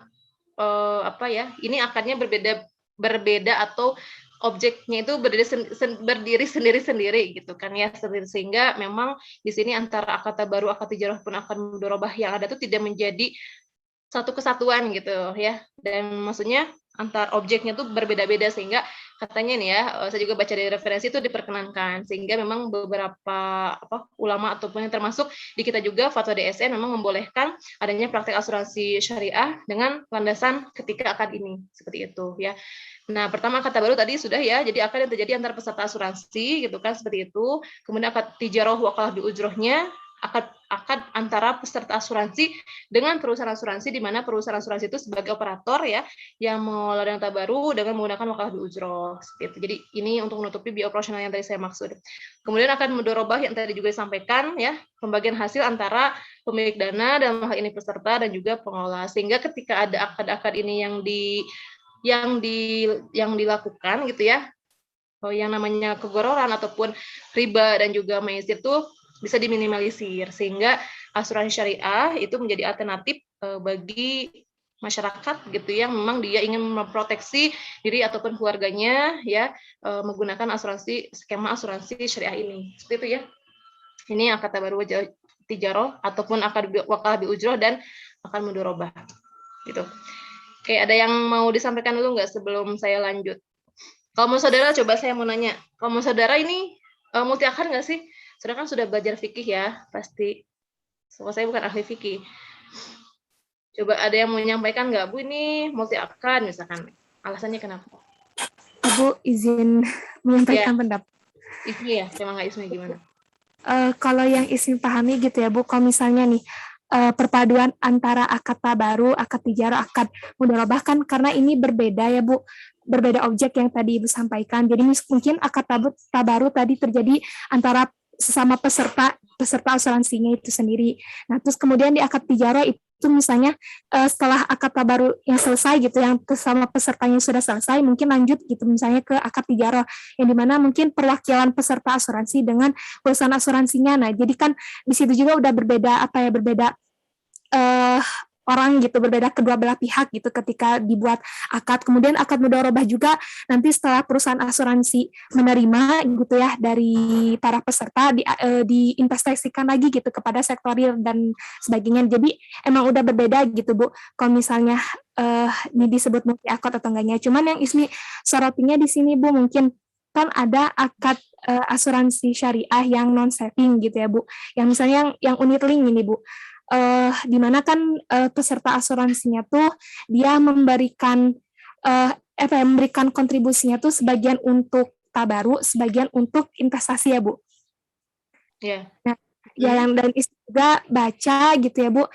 ini akadnya berbeda atau objeknya itu berdiri sendiri-sendiri gitu kan ya, sehingga memang di sini antara akad tabaru, akad tijarah pun akad mudharabah yang ada itu tidak menjadi satu kesatuan gitu ya, dan maksudnya antar objeknya tuh berbeda-beda sehingga katanya nih ya, saya juga baca dari referensi itu diperkenankan, sehingga memang beberapa ulama ataupun yang termasuk di kita juga fatwa DSN memang membolehkan adanya praktek asuransi syariah dengan landasan ketika akad ini seperti itu ya. Nah, pertama akad tabaru tadi sudah ya, jadi akad yang terjadi antar peserta asuransi gitu kan seperti itu. Kemudian akad tijarah wakalah bi ujrohnya akad antara peserta asuransi dengan perusahaan asuransi, di mana perusahaan asuransi itu sebagai operator ya yang mengelola dana tabaru dengan menggunakan wakalah bi ujroh seperti itu. Jadi ini untuk menutupi biaya operasional yang tadi saya maksud. Kemudian akan mudharabah yang tadi juga disampaikan ya, pembagian hasil antara pemilik dana dalam hal ini peserta dan juga pengelola, sehingga ketika ada akad-akad ini yang dilakukan gitu ya, yang namanya kegororan ataupun riba dan juga maisir itu bisa diminimalisir, sehingga asuransi syariah itu menjadi alternatif bagi masyarakat gitu yang memang dia ingin memproteksi diri ataupun keluarganya ya, menggunakan skema asuransi syariah ini seperti itu ya. Ini akad tabaru tijarah ataupun akad wakalah bi ujroh dan akad mudharabah gitu. Oke, ada yang mau disampaikan dulu nggak sebelum saya lanjut? Kalau mau saudara, coba saya mau nanya. Kalau mau saudara ini multi akad nggak sih? Saudara kan sudah belajar fikih ya, pasti. Soalnya saya bukan ahli fikih. Coba ada yang mau menyampaikan nggak, Bu, ini multi akad misalkan. Alasannya kenapa? Bu, izin menyampaikan pendapat. Ismi ya, sama nggak Ismi gimana? Kalau yang Ismi pahami gitu ya, Bu, kalau misalnya nih, perpaduan antara akad tabaru, akad tijarah, akad mudharabah kan karena ini berbeda ya Bu, berbeda objek yang tadi Ibu sampaikan. Jadi mungkin akad tabaru tadi terjadi antara sesama peserta asuransinya itu sendiri. Nah, terus kemudian di akad tijarah itu misalnya setelah akad tabaru yang selesai gitu, yang sesama pesertanya sudah selesai, mungkin lanjut gitu misalnya ke akad tijarah yang dimana mungkin perwakilan peserta asuransi dengan perusahaan asuransinya. Nah, jadi kan di situ juga udah berbeda orang gitu, berbeda kedua belah pihak gitu ketika dibuat akad. Kemudian akad mudharabah juga nanti setelah perusahaan asuransi menerima gitu ya dari para peserta diinvestasikan lagi gitu kepada sektor real dan sebagainya. Jadi emang udah berbeda gitu Bu, kalau misalnya ini disebut multi akad atau enggaknya. Cuman yang Ismi sorotinya di sini Bu, mungkin kan ada akad asuransi syariah yang non saving gitu ya Bu, yang misalnya yang unit link ini Bu, di mana kan peserta asuransinya tuh dia memberikan kontribusinya tuh sebagian untuk tabaru, sebagian untuk investasi ya Bu. Iya. Nah, ya yang dan juga baca gitu ya Bu.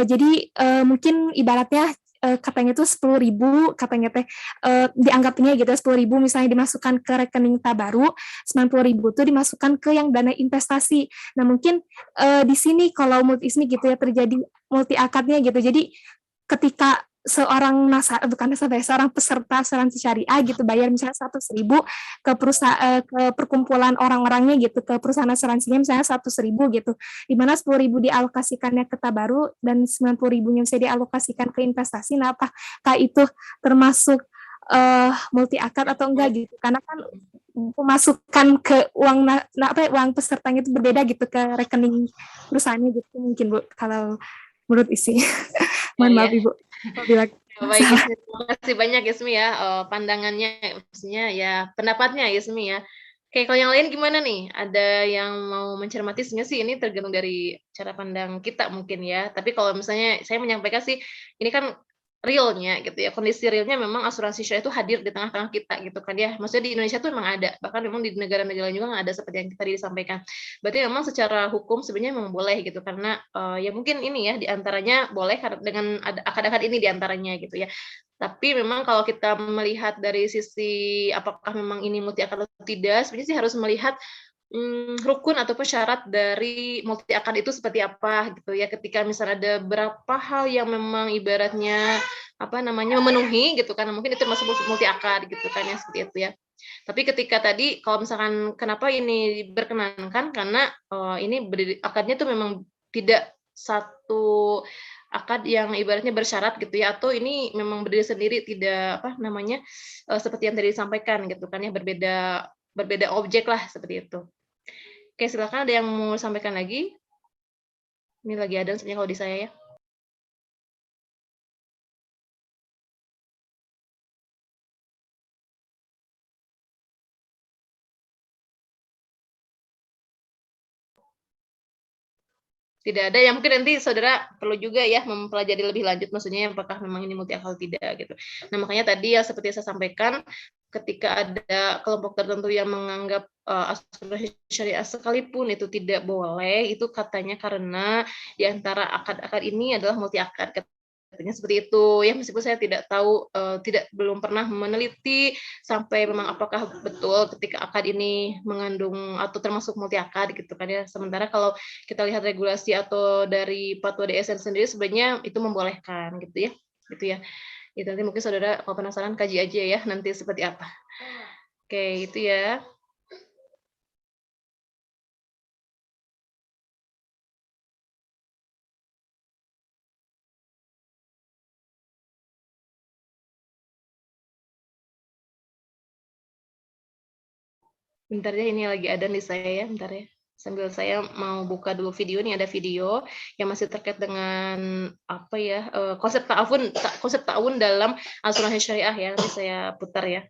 Jadi mungkin ibaratnya katanya tuh 10.000 katanya teh dianggapnya gitu 10.000 misalnya dimasukkan ke rekening tabaru, 90.000 tuh dimasukkan ke yang dana investasi. Nah mungkin di sini kalau multi ismi gitu ya terjadi multi akadnya gitu. Jadi ketika seorang peserta asuransi syariah gitu bayar misalnya 100.000 ke perusahaan ke perkumpulan orang-orangnya gitu, ke perusahaan asuransinya misalnya 100.000 gitu, di mana 10.000 dialokasikannya ke tabaru dan 90.000-nya bisa dialokasikan ke investasi. Nah, apakah itu termasuk multi akad atau enggak gitu? Karena kan pemasukan ke uang pesertanya itu berbeda gitu ke rekening perusahaannya gitu mungkin Bu, kalau menurut isi. Mohon maaf Ibu. Baik, Ismi, terima kasih banyak Ismi ya pandangannya, maksudnya ya pendapatnya Ismi ya. Oke, kalau yang lain gimana nih? Ada yang mau mencermati? Sebenarnya sih ini tergantung dari cara pandang kita mungkin ya. Tapi kalau misalnya saya menyampaikan sih, ini kan realnya gitu ya, kondisi realnya memang asuransi syariah itu hadir di tengah-tengah kita gitu kan ya. Maksudnya di Indonesia tuh memang ada, bahkan memang di negara-negara lain juga nggak ada seperti yang tadi disampaikan. Berarti memang secara hukum sebenarnya memang boleh gitu, karena ya mungkin ini ya diantaranya boleh dengan ada akad-akad ini diantaranya gitu ya. Tapi memang kalau kita melihat dari sisi apakah memang ini multi akad atau tidak, sebenarnya sih harus melihat rukun ataupun syarat dari multi akad itu seperti apa gitu ya. Ketika misalnya ada beberapa hal yang memang ibaratnya apa namanya memenuhi gitu kan, mungkin itu masuk multi akad gitu kan ya, seperti itu ya. Tapi ketika tadi kalau misalkan kenapa ini diperkenankan, karena ini akadnya itu memang tidak satu akad yang ibaratnya bersyarat gitu ya, atau ini memang berdiri sendiri, tidak apa namanya seperti yang tadi disampaikan gitu kan ya, berbeda objek lah seperti itu. Oke, silakan ada yang mau sampaikan lagi? Ini lagi ada sebenarnya kalau di saya ya. Tidak ada, yang mungkin nanti saudara perlu juga ya mempelajari lebih lanjut, maksudnya apakah memang ini multi akal tidak gitu. Nah makanya tadi ya seperti saya sampaikan, ketika ada kelompok tertentu yang menganggap asuransi syariah sekalipun itu tidak boleh, itu katanya karena di antara akad-akad ini adalah multi akad. Katanya seperti itu ya, meskipun saya tidak tahu, belum pernah meneliti sampai memang apakah betul ketika akad ini mengandung atau termasuk multi akad gitu kan ya. Sementara kalau kita lihat regulasi atau dari Fatwa DSN sendiri sebenarnya itu membolehkan gitu ya. Gitu ya. Itu nanti mungkin saudara kalau penasaran kaji aja ya nanti seperti apa. Oke, itu ya. Bentar ya, ini lagi ada di saya ya, bentar ya. Sambil saya mau buka dulu video, nih ada video yang masih terkait dengan apa ya, konsep ta'awun dalam asuransi syariah ya. Nanti saya putar ya.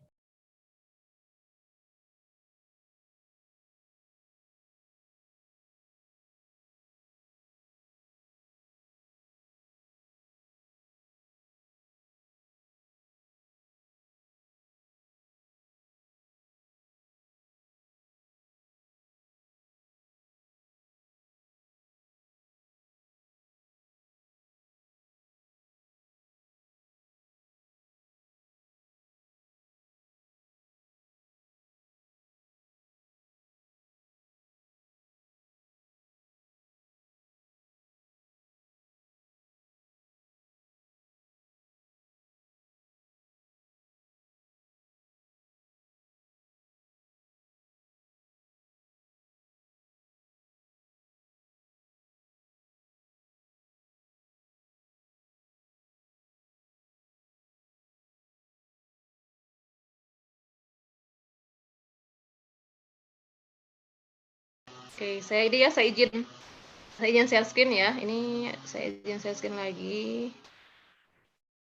Oke, saya izin share screen ya. Ini saya izin share screen lagi.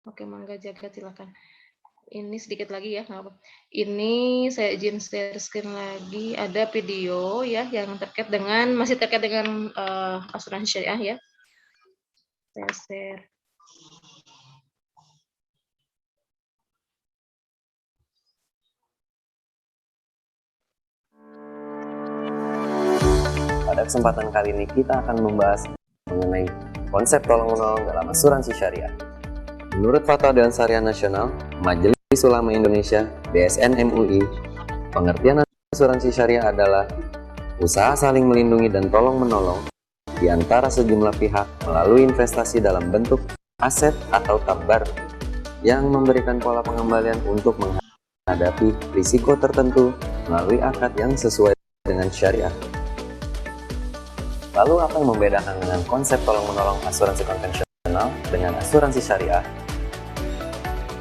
Oke, Mangga Jagat silakan. Ini sedikit lagi ya, nggak apa. Ini saya izin share screen lagi. Ada video ya yang masih terkait dengan asuransi syariah ya. Saya share. Pada kesempatan kali ini kita akan membahas mengenai konsep tolong-menolong dalam asuransi syariah. Menurut Fatwa Dewan Syariah Nasional, Majelis Ulama Indonesia, DSN MUI, pengertian asuransi syariah adalah usaha saling melindungi dan tolong-menolong di antara sejumlah pihak melalui investasi dalam bentuk aset atau tabar yang memberikan pola pengembalian untuk menghadapi risiko tertentu melalui akad yang sesuai dengan syariah. Lalu apa yang membedakan dengan konsep tolong-menolong asuransi konvensional dengan asuransi syariah?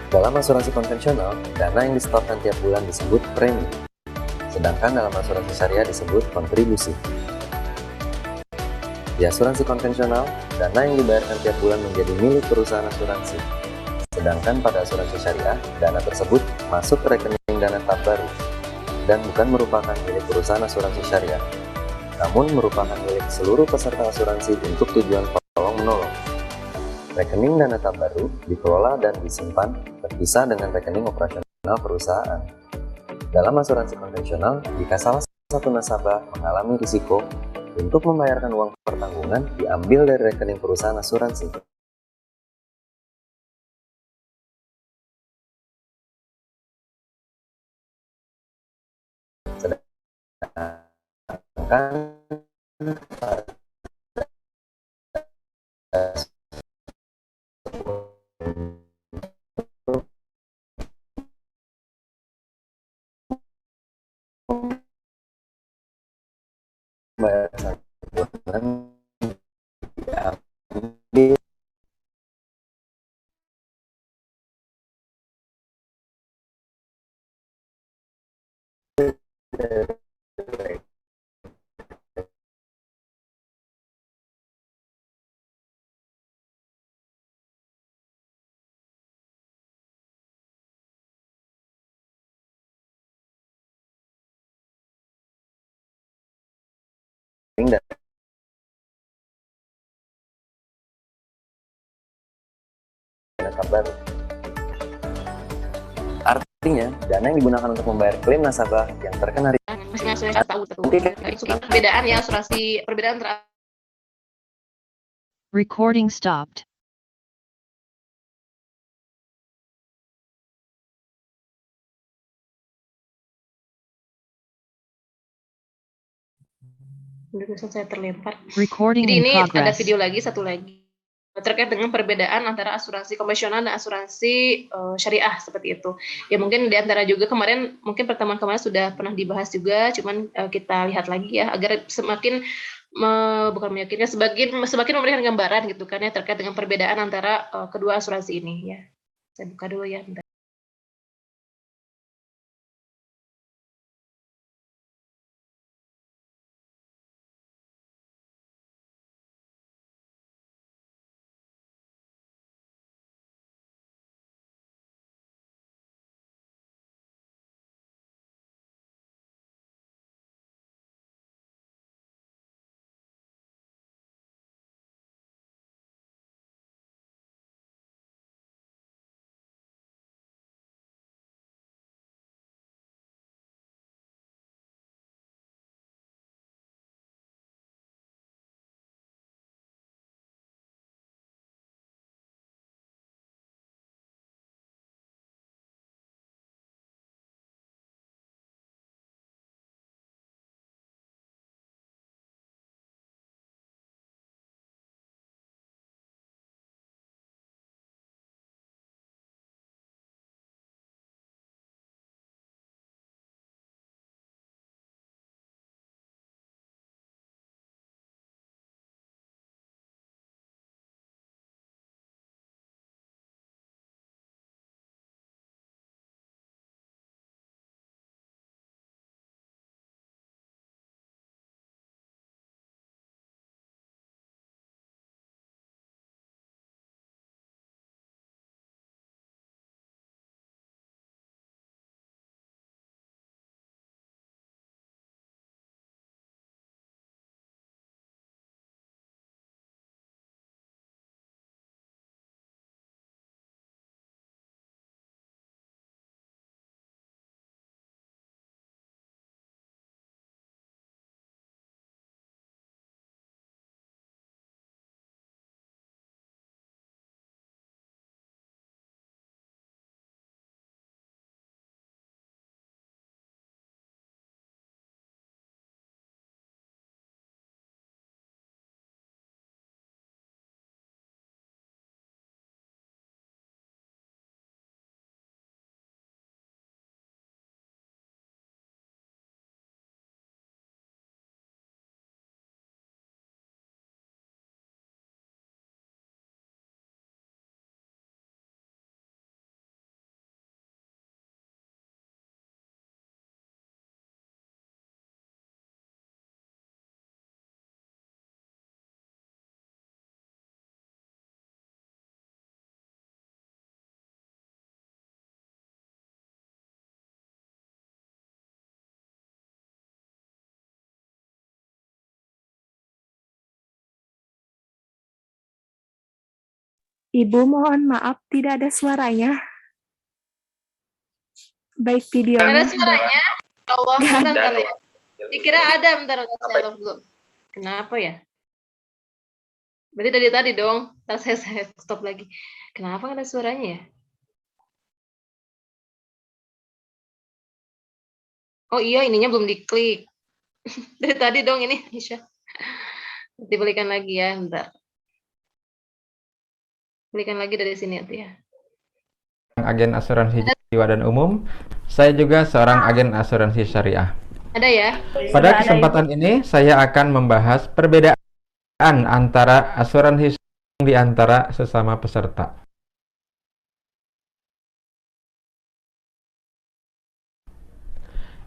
Dalam asuransi konvensional, dana yang disetorkan tiap bulan disebut premi, sedangkan dalam asuransi syariah disebut kontribusi. Di asuransi konvensional, dana yang dibayarkan tiap bulan menjadi milik perusahaan asuransi, sedangkan pada asuransi syariah, dana tersebut masuk ke rekening dana tab baru dan bukan merupakan milik perusahaan asuransi syariah, namun merupakan milik seluruh peserta asuransi untuk tujuan tolong-menolong. Rekening dana tab baru dikelola dan disimpan terpisah dengan rekening operasional perusahaan. Dalam asuransi konvensional, jika salah satu nasabah mengalami risiko untuk membayarkan uang pertanggungan diambil dari rekening perusahaan asuransi. Sedangkan pembayaran santunan diambil dari rekening dana tab baru. Artinya, dana yang digunakan untuk membayar klaim nasabah yang terkena Masing-masing tahu perbedaan ya asuransi, perbedaan antara Recording stopped. Barusan saya terlempar. Recording Jadi in ini ada progress. video lagi, satu lagi terkait dengan perbedaan antara asuransi konvensional dan asuransi syariah seperti itu. Ya mungkin di antara juga kemarin, mungkin pertemuan kemarin sudah pernah dibahas juga, cuman kita lihat lagi ya agar semakin bukan meyakinkan, semakin memberikan gambaran gitu kan ya terkait dengan perbedaan antara kedua asuransi ini ya. Saya buka dulu ya. Bentar. Ibu mohon maaf tidak ada suaranya. Baik Ada videonya. suaranya? Ya Allah, Nggak bentar ya. Dikira ada, bentar saya love dulu. Kenapa ya? Berarti dari tadi dong. Ntar saya stop lagi. Kenapa nggak ada suaranya ya? Oh iya, ininya belum diklik. Dari tadi dong ini, Isya. Dibalikan lagi ya, bentar. Balikan lagi dari sini ya. Agen asuransi jiwa dan umum. Saya juga seorang agen asuransi syariah. Ada ya? Pada kesempatan ini saya akan membahas perbedaan antara asuransi di antara sesama peserta.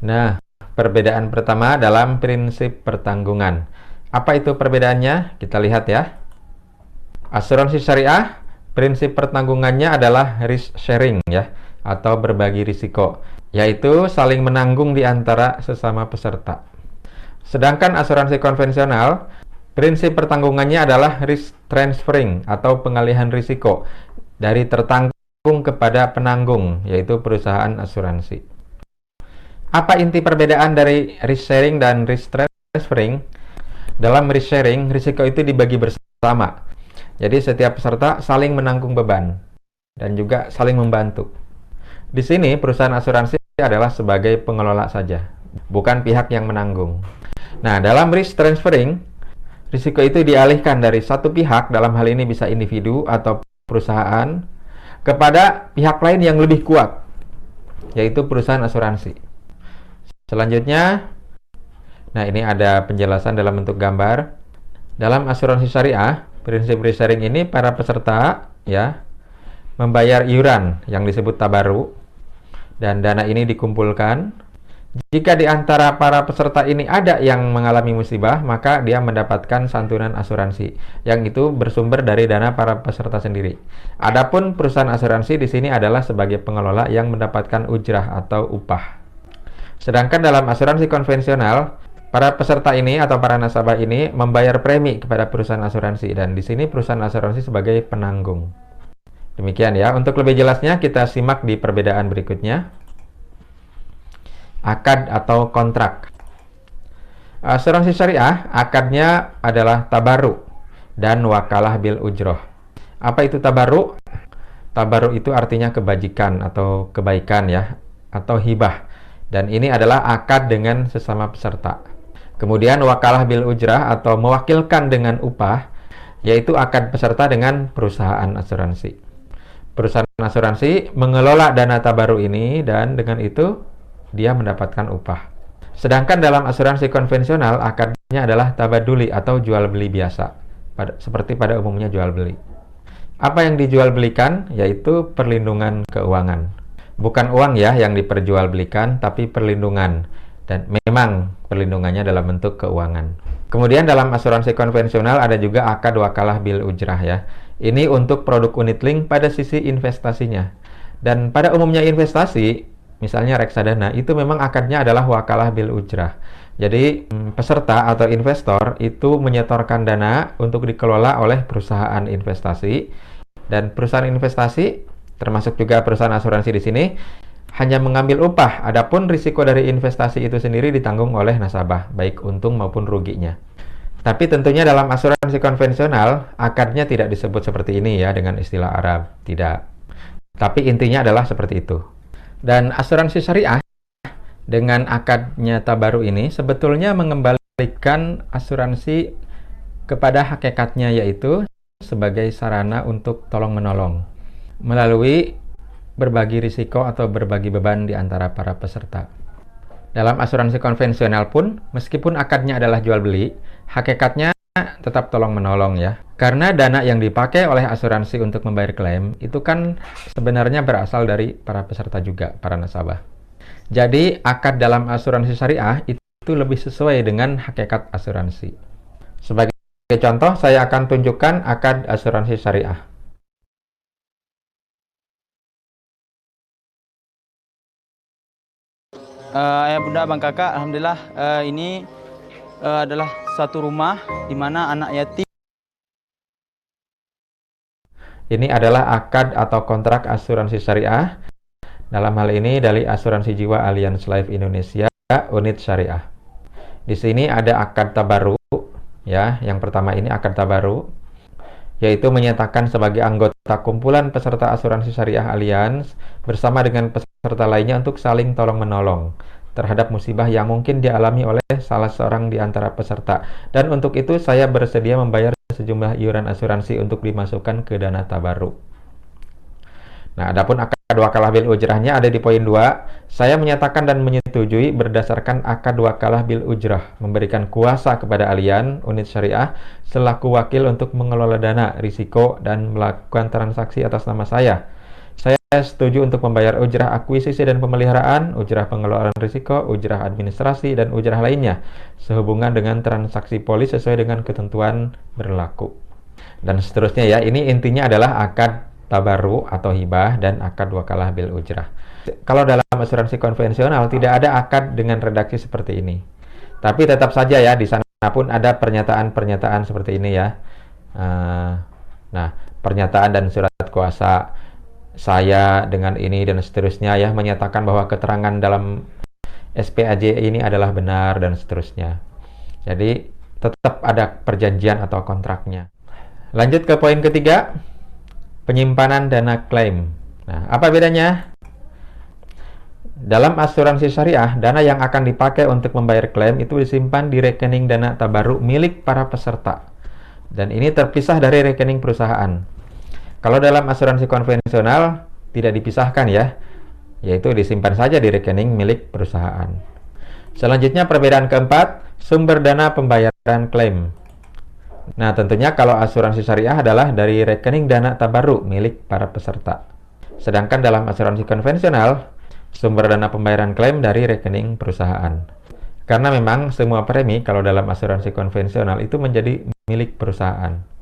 Nah, perbedaan pertama dalam prinsip pertanggungan. Apa itu perbedaannya? Kita lihat ya. Asuransi syariah, prinsip pertanggungannya adalah risk sharing ya, atau berbagi risiko, yaitu saling menanggung di antara sesama peserta. Sedangkan asuransi konvensional, prinsip pertanggungannya adalah risk transferring atau pengalihan risiko dari tertanggung kepada penanggung, yaitu perusahaan asuransi. Apa inti perbedaan dari risk sharing dan risk transferring? Dalam risk sharing, risiko itu dibagi bersama. Jadi setiap peserta saling menanggung beban dan juga saling membantu. Di sini perusahaan asuransi adalah sebagai pengelola saja, bukan pihak yang menanggung. Nah, dalam risk transferring, risiko itu dialihkan dari satu pihak, dalam hal ini bisa individu atau perusahaan, kepada pihak lain yang lebih kuat, yaitu perusahaan asuransi. Selanjutnya, nah ini ada penjelasan dalam bentuk gambar. Dalam asuransi syariah, prinsip risk sharing ini para peserta ya membayar iuran yang disebut tabaru, dan dana ini dikumpulkan. Jika di antara para peserta ini ada yang mengalami musibah, maka dia mendapatkan santunan asuransi yang itu bersumber dari dana para peserta sendiri. Adapun perusahaan asuransi di sini adalah sebagai pengelola yang mendapatkan ujrah atau upah. Sedangkan dalam asuransi konvensional, para peserta ini atau para nasabah ini membayar premi kepada perusahaan asuransi, dan di sini perusahaan asuransi sebagai penanggung. Demikian ya. Untuk lebih jelasnya kita simak di perbedaan berikutnya. Akad atau kontrak. Asuransi syariah, akadnya adalah tabaru dan wakalah bil ujroh. Apa itu tabaru? Tabaru itu artinya kebajikan atau kebaikan ya, atau hibah. Dan ini adalah akad dengan sesama peserta. Kemudian wakalah bil ujrah atau mewakilkan dengan upah, yaitu akad peserta dengan perusahaan asuransi. Perusahaan asuransi mengelola dana tabaru ini dan dengan itu dia mendapatkan upah. Sedangkan dalam asuransi konvensional, akadnya adalah tabaduli atau jual beli biasa, seperti pada umumnya jual beli. Apa yang dijual belikan? Yaitu perlindungan keuangan. Bukan uang ya yang diperjualbelikan, tapi perlindungan. Dan memang perlindungannya dalam bentuk keuangan. Kemudian dalam asuransi konvensional ada juga akad wakalah bil ujrah ya. Ini untuk produk unit link pada sisi investasinya. Dan pada umumnya investasi, misalnya reksadana, itu memang akadnya adalah wakalah bil ujrah. Jadi peserta atau investor itu menyetorkan dana untuk dikelola oleh perusahaan investasi, dan perusahaan investasi termasuk juga perusahaan asuransi di sini hanya mengambil upah. Adapun risiko dari investasi itu sendiri ditanggung oleh nasabah, baik untung maupun ruginya. Tapi tentunya dalam asuransi konvensional akadnya tidak disebut seperti ini ya dengan istilah Arab, tidak. Tapi intinya adalah seperti itu. Dan asuransi syariah dengan akadnya tabaru ini sebetulnya mengembalikan asuransi kepada hakikatnya, yaitu sebagai sarana untuk tolong-menolong melalui berbagi risiko atau berbagi beban di antara para peserta. Dalam asuransi konvensional pun, meskipun akadnya adalah jual beli, hakikatnya tetap tolong-menolong ya. Karena dana yang dipakai oleh asuransi untuk membayar klaim itu kan sebenarnya berasal dari para peserta juga, para nasabah. Jadi, akad dalam asuransi syariah itu lebih sesuai dengan hakikat asuransi. Sebagai contoh, saya akan tunjukkan akad asuransi syariah. Ayah bunda abang kakak, alhamdulillah ini adalah satu rumah di mana anak yatim. Ini adalah akad atau kontrak asuransi syariah. Dalam hal ini dari Asuransi Jiwa Allianz Life Indonesia Unit Syariah. Di sini ada akad tabaru, ya. Yang pertama ini akad tabaru, yaitu menyatakan sebagai anggota kumpulan peserta asuransi syariah Allianz bersama dengan peserta lainnya untuk saling tolong-menolong terhadap musibah yang mungkin dialami oleh salah seorang di antara peserta. Dan untuk itu saya bersedia membayar sejumlah iuran asuransi untuk dimasukkan ke dana tabaru. Nah, adapun akad wakalah bil ujrahnya ada di poin 2. Saya menyatakan dan menyetujui berdasarkan akad wakalah bil ujrah, memberikan kuasa kepada Allianz Unit Syariah selaku wakil untuk mengelola dana, risiko, dan melakukan transaksi atas nama saya. Saya setuju untuk membayar ujrah akuisisi dan pemeliharaan, ujrah pengelolaan risiko, ujrah administrasi, dan ujrah lainnya sehubungan dengan transaksi polis sesuai dengan ketentuan berlaku. Dan seterusnya ya, ini intinya adalah akad tabaru atau hibah dan akad wakalah bil ujrah. Kalau dalam asuransi konvensional tidak ada akad dengan redaksi seperti ini. Tapi tetap saja ya, di sana pun ada pernyataan-pernyataan seperti ini ya. Nah, pernyataan dan surat kuasa saya dengan ini dan seterusnya ya, menyatakan bahwa keterangan dalam SPAJ ini adalah benar dan seterusnya. Jadi tetap ada perjanjian atau kontraknya. Lanjut ke poin ketiga, penyimpanan dana klaim. Nah, apa bedanya? Dalam asuransi syariah, dana yang akan dipakai untuk membayar klaim itu disimpan di rekening dana tabaruk milik para peserta. Dan ini terpisah dari rekening perusahaan. Kalau dalam asuransi konvensional tidak dipisahkan ya, yaitu disimpan saja di rekening milik perusahaan. Selanjutnya perbedaan keempat, sumber dana pembayaran klaim. Nah, tentunya kalau asuransi syariah adalah dari rekening dana tabaruk milik para peserta. Sedangkan dalam asuransi konvensional, sumber dana pembayaran klaim dari rekening perusahaan. Karena memang semua premi kalau dalam asuransi konvensional itu menjadi milik perusahaan.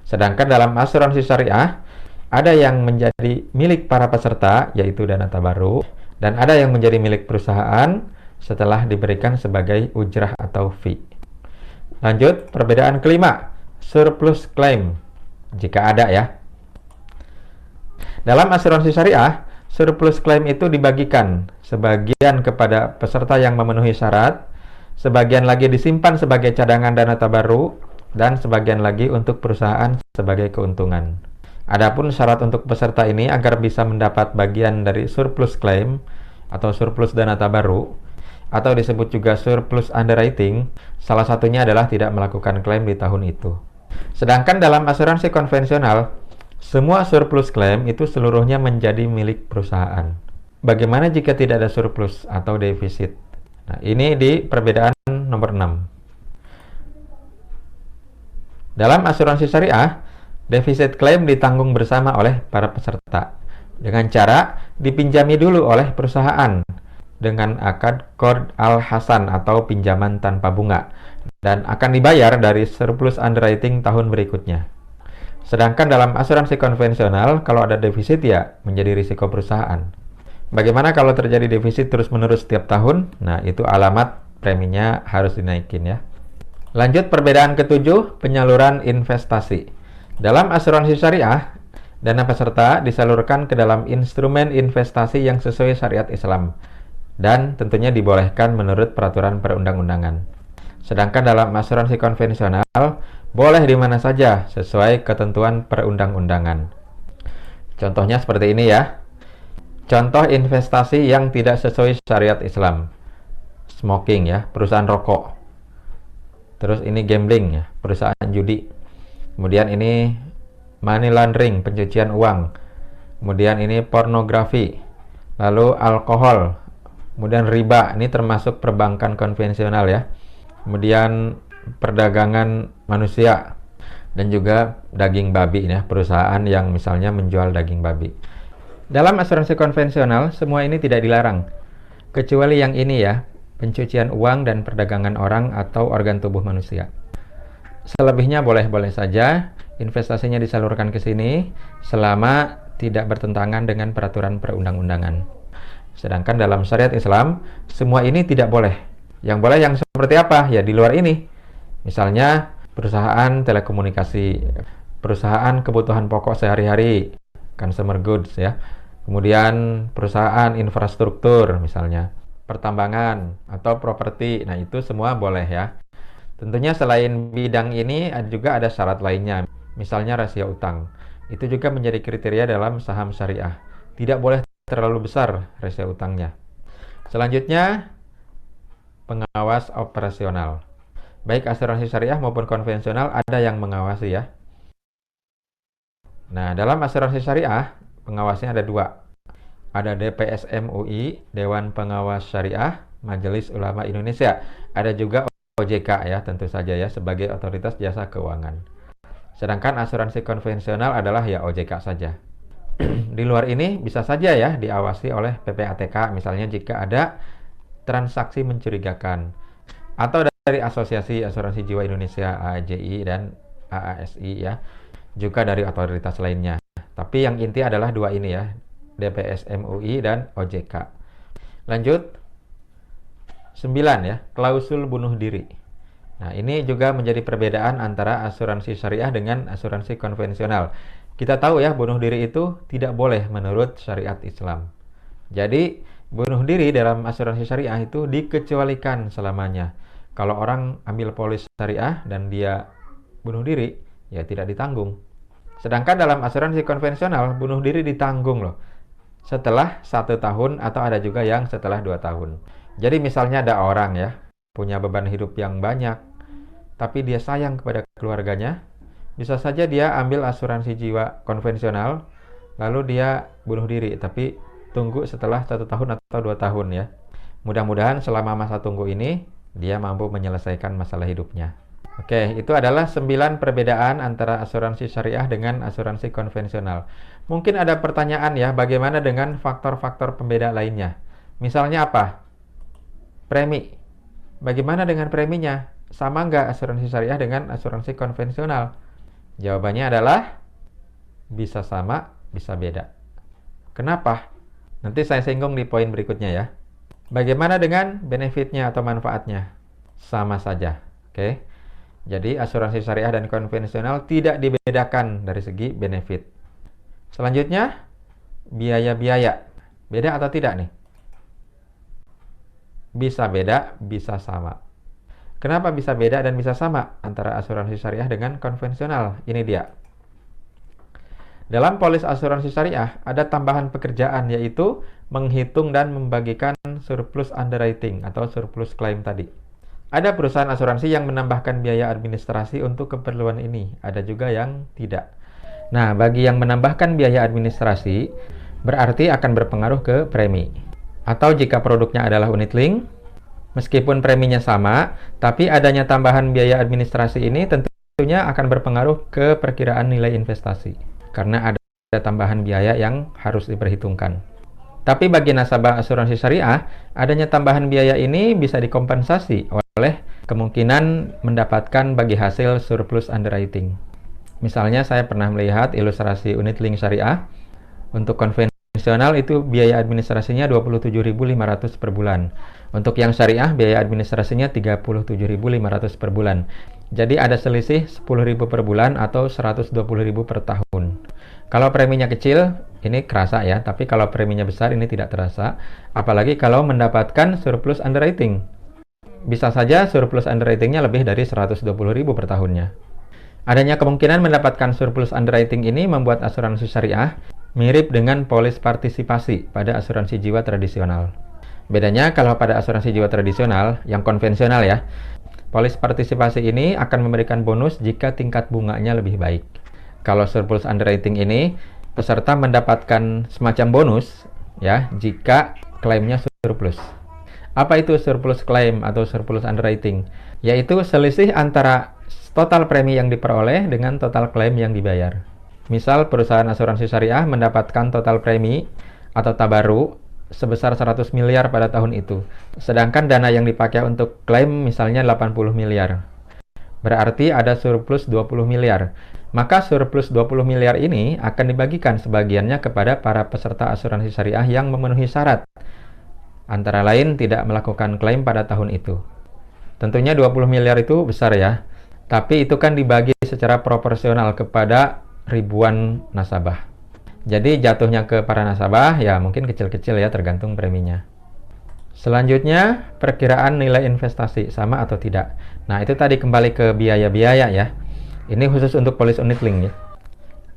Sedangkan dalam asuransi syariah, ada yang menjadi milik para peserta, yaitu dana tabaruk, dan ada yang menjadi milik perusahaan setelah diberikan sebagai ujrah atau fee. Lanjut, perbedaan kelima, surplus claim, jika ada ya. Dalam asuransi syariah, surplus claim itu dibagikan, sebagian kepada peserta yang memenuhi syarat, sebagian lagi disimpan sebagai cadangan dana tabaruk, dan sebagian lagi untuk perusahaan sebagai keuntungan. Adapun syarat untuk peserta ini agar bisa mendapat bagian dari surplus claim atau surplus dana tabaruk, atau disebut juga surplus underwriting, salah satunya adalah tidak melakukan klaim di tahun itu. Sedangkan dalam asuransi konvensional, semua surplus klaim itu seluruhnya menjadi milik perusahaan. Bagaimana jika tidak ada surplus atau defisit? Nah, ini di perbedaan nomor 6. Dalam asuransi syariah, defisit klaim ditanggung bersama oleh para peserta dengan cara dipinjami dulu oleh perusahaan dengan akad qard al-hasan atau pinjaman tanpa bunga dan akan dibayar dari surplus underwriting tahun berikutnya. Sedangkan dalam asuransi konvensional, kalau ada defisit ya menjadi risiko perusahaan. Bagaimana kalau terjadi defisit terus-menerus setiap tahun? Nah, itu alamat preminya harus dinaikin ya. Lanjut perbedaan ketujuh, penyaluran investasi. Dalam asuransi syariah, dana peserta disalurkan ke dalam instrumen investasi yang sesuai syariat Islam dan tentunya dibolehkan menurut peraturan perundang-undangan. Sedangkan dalam asuransi konvensional, boleh di mana saja sesuai ketentuan perundang-undangan. Contohnya seperti ini ya. Contoh investasi yang tidak sesuai syariat Islam. Smoking ya, perusahaan rokok. Terus ini gambling ya, perusahaan judi. Kemudian ini money laundering, pencucian uang. Kemudian ini pornografi. Lalu alkohol. Kemudian riba, ini termasuk perbankan konvensional ya. Kemudian perdagangan manusia dan juga daging babi ya, perusahaan yang misalnya menjual daging babi. Dalam asuransi konvensional, semua ini tidak dilarang. Kecuali yang ini ya, pencucian uang dan perdagangan orang atau organ tubuh manusia. Selebihnya boleh-boleh saja, investasinya disalurkan ke sini selama tidak bertentangan dengan peraturan perundang-undangan. Sedangkan dalam syariat Islam, semua ini tidak boleh. Yang boleh yang seperti apa? Ya di luar ini. Misalnya perusahaan telekomunikasi, perusahaan kebutuhan pokok sehari-hari, consumer goods ya. Kemudian perusahaan infrastruktur misalnya, pertambangan atau properti. Nah, itu semua boleh ya. Tentunya selain bidang ini juga ada syarat lainnya. Misalnya rasio utang. Itu juga menjadi kriteria dalam saham syariah. Tidak boleh terlalu besar rasio utangnya. Selanjutnya, pengawas operasional. Baik asuransi syariah maupun konvensional ada yang mengawasi ya. Nah, dalam asuransi syariah, pengawasnya ada dua. Ada DPS MUI, Dewan Pengawas Syariah, Majelis Ulama Indonesia. Ada juga OJK ya, tentu saja ya, sebagai otoritas jasa keuangan. Sedangkan asuransi konvensional adalah ya OJK saja. Di luar ini bisa saja ya diawasi oleh PPATK, misalnya jika ada transaksi mencurigakan. Atau dari Asosiasi Asuransi Jiwa Indonesia, AAJI dan AASI ya. Juga dari otoritas lainnya. Tapi yang inti adalah dua ini ya, DPS MUI dan OJK. Lanjut. 9 ya, klausul bunuh diri. Nah, ini juga menjadi perbedaan antara asuransi syariah dengan asuransi konvensional. Kita tahu ya, bunuh diri itu tidak boleh menurut syariat Islam. Jadi, bunuh diri dalam asuransi syariah itu dikecualikan selamanya. Kalau orang ambil polis syariah dan dia bunuh diri, ya tidak ditanggung. Sedangkan dalam asuransi konvensional, bunuh diri ditanggung loh. Setelah 1 tahun atau ada juga yang setelah 2 tahun. Jadi misalnya ada orang ya, punya beban hidup yang banyak, tapi dia sayang kepada keluarganya, bisa saja dia ambil asuransi jiwa konvensional, lalu dia bunuh diri, tapi tunggu setelah 1 tahun atau 2 tahun ya. Mudah-mudahan selama masa tunggu ini, dia mampu menyelesaikan masalah hidupnya. Oke, itu adalah 9 perbedaan antara asuransi syariah dengan asuransi konvensional. Mungkin ada pertanyaan ya, bagaimana dengan faktor-faktor pembeda lainnya? Misalnya apa? Premi. Bagaimana dengan preminya? Sama nggak asuransi syariah dengan asuransi konvensional? Jawabannya adalah bisa sama, bisa beda. Kenapa? Nanti saya singgung di poin berikutnya ya. Bagaimana dengan benefitnya atau manfaatnya? Sama saja. Oke. Jadi asuransi syariah dan konvensional tidak dibedakan dari segi benefit. Selanjutnya, biaya-biaya. Beda atau tidak nih? Bisa beda, bisa sama. Kenapa bisa beda dan bisa sama antara asuransi syariah dengan konvensional? Ini dia. Dalam polis asuransi syariah ada tambahan pekerjaan, yaitu menghitung dan membagikan surplus underwriting atau surplus claim tadi. Ada perusahaan asuransi yang menambahkan biaya administrasi untuk keperluan ini. Ada juga yang tidak. Nah, bagi yang menambahkan biaya administrasi, berarti akan berpengaruh ke premi. Atau jika produknya adalah unit link, meskipun preminya sama, tapi adanya tambahan biaya administrasi ini tentunya akan berpengaruh ke perkiraan nilai investasi. Karena ada tambahan biaya yang harus diperhitungkan. Tapi bagi nasabah asuransi syariah, adanya tambahan biaya ini bisa dikompensasi oleh kemungkinan mendapatkan bagi hasil surplus underwriting. Misalnya saya pernah melihat ilustrasi unit link syariah. Untuk konvensional itu biaya administrasinya 27.500 per bulan. Untuk yang syariah biaya administrasinya 37.500 per bulan. Jadi ada selisih 10.000 per bulan atau 120.000 per tahun. Kalau preminya kecil, ini kerasa ya, tapi kalau preminya besar ini tidak terasa, apalagi kalau mendapatkan surplus underwriting. Bisa saja surplus underwritingnya lebih dari 120.000 per tahunnya. Adanya kemungkinan mendapatkan surplus underwriting ini membuat asuransi syariah mirip dengan polis partisipasi pada asuransi jiwa tradisional. Bedanya kalau pada asuransi jiwa tradisional, yang konvensional ya, polis partisipasi ini akan memberikan bonus jika tingkat bunganya lebih baik. Kalau surplus underwriting ini, peserta mendapatkan semacam bonus ya jika klaimnya surplus. Apa itu surplus claim atau surplus underwriting? Yaitu selisih antara total premi yang diperoleh dengan total klaim yang dibayar. Misal perusahaan asuransi syariah mendapatkan total premi atau tabaru sebesar 100 miliar pada tahun itu. Sedangkan dana yang dipakai untuk klaim misalnya 80 miliar. Berarti ada surplus 20 miliar. Maka surplus 20 miliar ini akan dibagikan sebagiannya kepada para peserta asuransi syariah yang memenuhi syarat. Antara lain tidak melakukan klaim pada tahun itu. Tentunya 20 miliar itu besar ya. Tapi itu kan dibagi secara proporsional kepada ribuan nasabah. Jadi jatuhnya ke para nasabah ya mungkin kecil-kecil ya, tergantung preminya. Selanjutnya, perkiraan nilai investasi sama atau tidak. Nah, itu tadi kembali ke biaya-biaya ya. Ini khusus untuk polis unit link ya.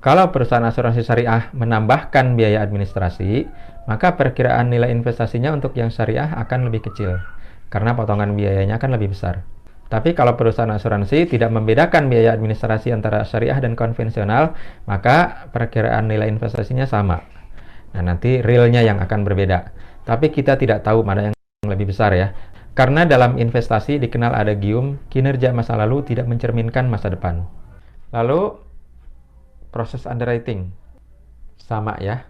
Kalau perusahaan asuransi syariah menambahkan biaya administrasi, maka perkiraan nilai investasinya untuk yang syariah akan lebih kecil, karena potongan biayanya akan lebih besar. Tapi kalau perusahaan asuransi tidak membedakan biaya administrasi antara syariah dan konvensional, maka perkiraan nilai investasinya sama. Nah, nanti realnya yang akan berbeda. Tapi kita tidak tahu mana yang lebih besar ya. Karena dalam investasi dikenal ada gium, kinerja masa lalu tidak mencerminkan masa depan. Lalu, proses underwriting. Sama ya.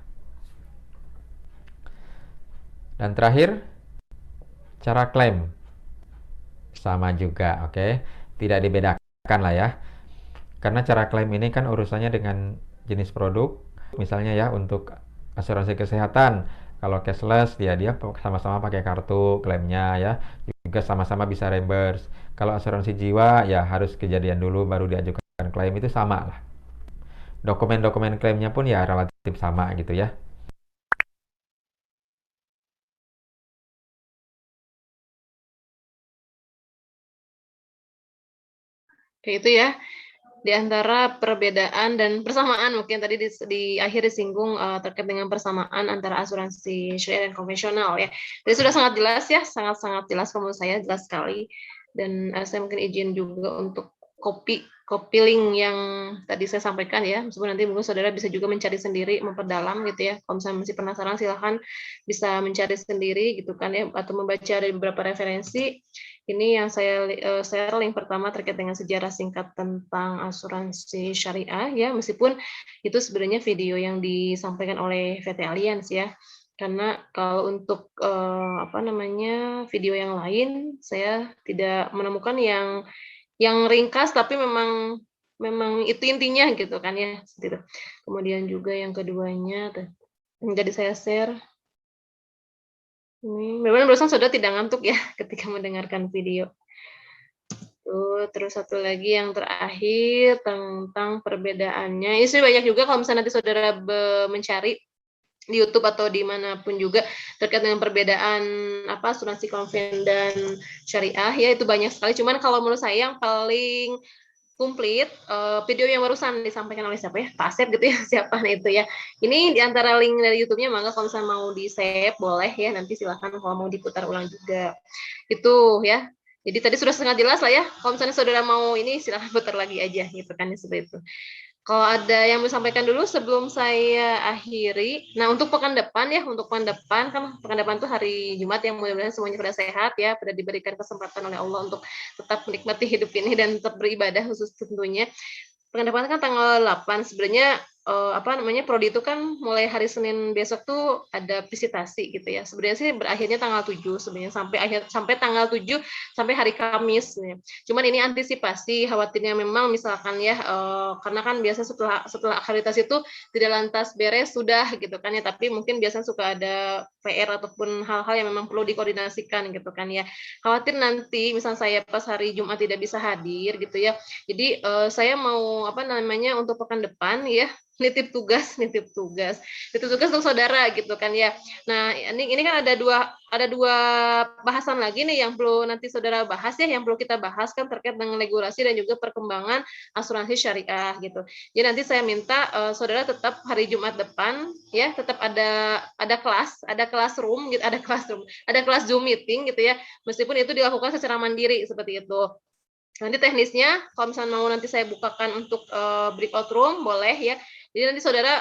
Dan terakhir, cara klaim. Sama juga, oke. Tidak dibedakan lah ya. Karena cara klaim ini kan urusannya dengan jenis produk. Misalnya ya untuk asuransi kesehatan, kalau cashless dia sama-sama pakai kartu klaimnya ya. Juga sama-sama bisa reimburse. Kalau asuransi jiwa ya harus kejadian dulu baru diajukan klaim, itu sama lah. Dokumen-dokumen klaimnya pun ya relatif sama gitu ya. Kayak itu ya, di antara perbedaan dan persamaan mungkin tadi di akhir disinggung terkait dengan persamaan antara asuransi syariah dan konvensional ya. Jadi sudah sangat jelas ya, sangat-sangat jelas menurut saya, jelas sekali. Dan saya mungkin izin juga untuk copy link yang tadi saya sampaikan ya, meskipun nanti mungkin saudara bisa juga mencari sendiri, memperdalam gitu ya. Kalau misalnya masih penasaran silahkan bisa mencari sendiri gitu kan ya, atau membaca dari beberapa referensi. Ini yang saya share link pertama terkait dengan sejarah singkat tentang asuransi syariah ya, meskipun itu sebenarnya video yang disampaikan oleh VT Allianz ya. Karena kalau untuk video yang lain saya tidak menemukan yang ringkas, tapi memang itu intinya gitu kan ya. Gitu. Kemudian juga yang keduanya jadi saya share. Memang barusan saudara tidak ngantuk ya ketika mendengarkan video. Terus satu lagi yang terakhir tentang perbedaannya. Ini banyak juga kalau misalnya nanti saudara mencari di YouTube atau dimanapun juga terkait dengan perbedaan asuransi konven dan syariah ya, itu banyak sekali. Cuman kalau menurut saya yang paling komplit video yang barusan disampaikan oleh siapa ya, Pak Asep gitu ya, siapa itu ya. Ini diantara link dari YouTube-nya, maka kalau misalnya mau di save boleh ya, nanti silahkan kalau mau diputar ulang juga. Itu ya. Jadi tadi sudah sangat jelas lah ya. Kalau misalnya saudara mau ini silahkan putar lagi aja gitu kan, seperti itu. Kalau ada yang mau sampaikan dulu sebelum saya akhiri. Nah, untuk pekan depan ya, kan pekan depan tuh hari Jumat yang mudah-mudahan semuanya pada sehat ya, pada diberikan kesempatan oleh Allah untuk tetap menikmati hidup ini dan tetap beribadah khusus tentunya. Pekan depan kan tanggal 8 sebenarnya prodi itu kan mulai hari Senin besok tuh ada visitasi gitu ya. Sebenarnya sih berakhirnya tanggal 7 sebenarnya sampai tanggal 7 sampai hari Kamis ya. Cuman ini antisipasi khawatirnya memang misalkan ya karena kan biasa setelah akreditasi itu tidak lantas beres sudah gitu kan ya, tapi mungkin biasanya suka ada PR ataupun hal-hal yang memang perlu dikoordinasikan gitu kan ya. Khawatir nanti misalnya saya pas hari Jumat tidak bisa hadir gitu ya. Jadi saya mau untuk pekan depan ya nitip tugas untuk saudara gitu kan ya. Nah, ini kan ada dua bahasan lagi nih yang perlu nanti saudara bahas ya, yang perlu kita bahas kan terkait dengan regulasi dan juga perkembangan asuransi syariah gitu. Jadi nanti saya minta saudara tetap hari Jumat depan ya, tetap ada kelas gitu, ada kelas Zoom meeting gitu ya. Meskipun itu dilakukan secara mandiri seperti itu. Nanti teknisnya kalau misalnya mau nanti saya bukakan untuk breakout room boleh ya. Jadi nanti saudara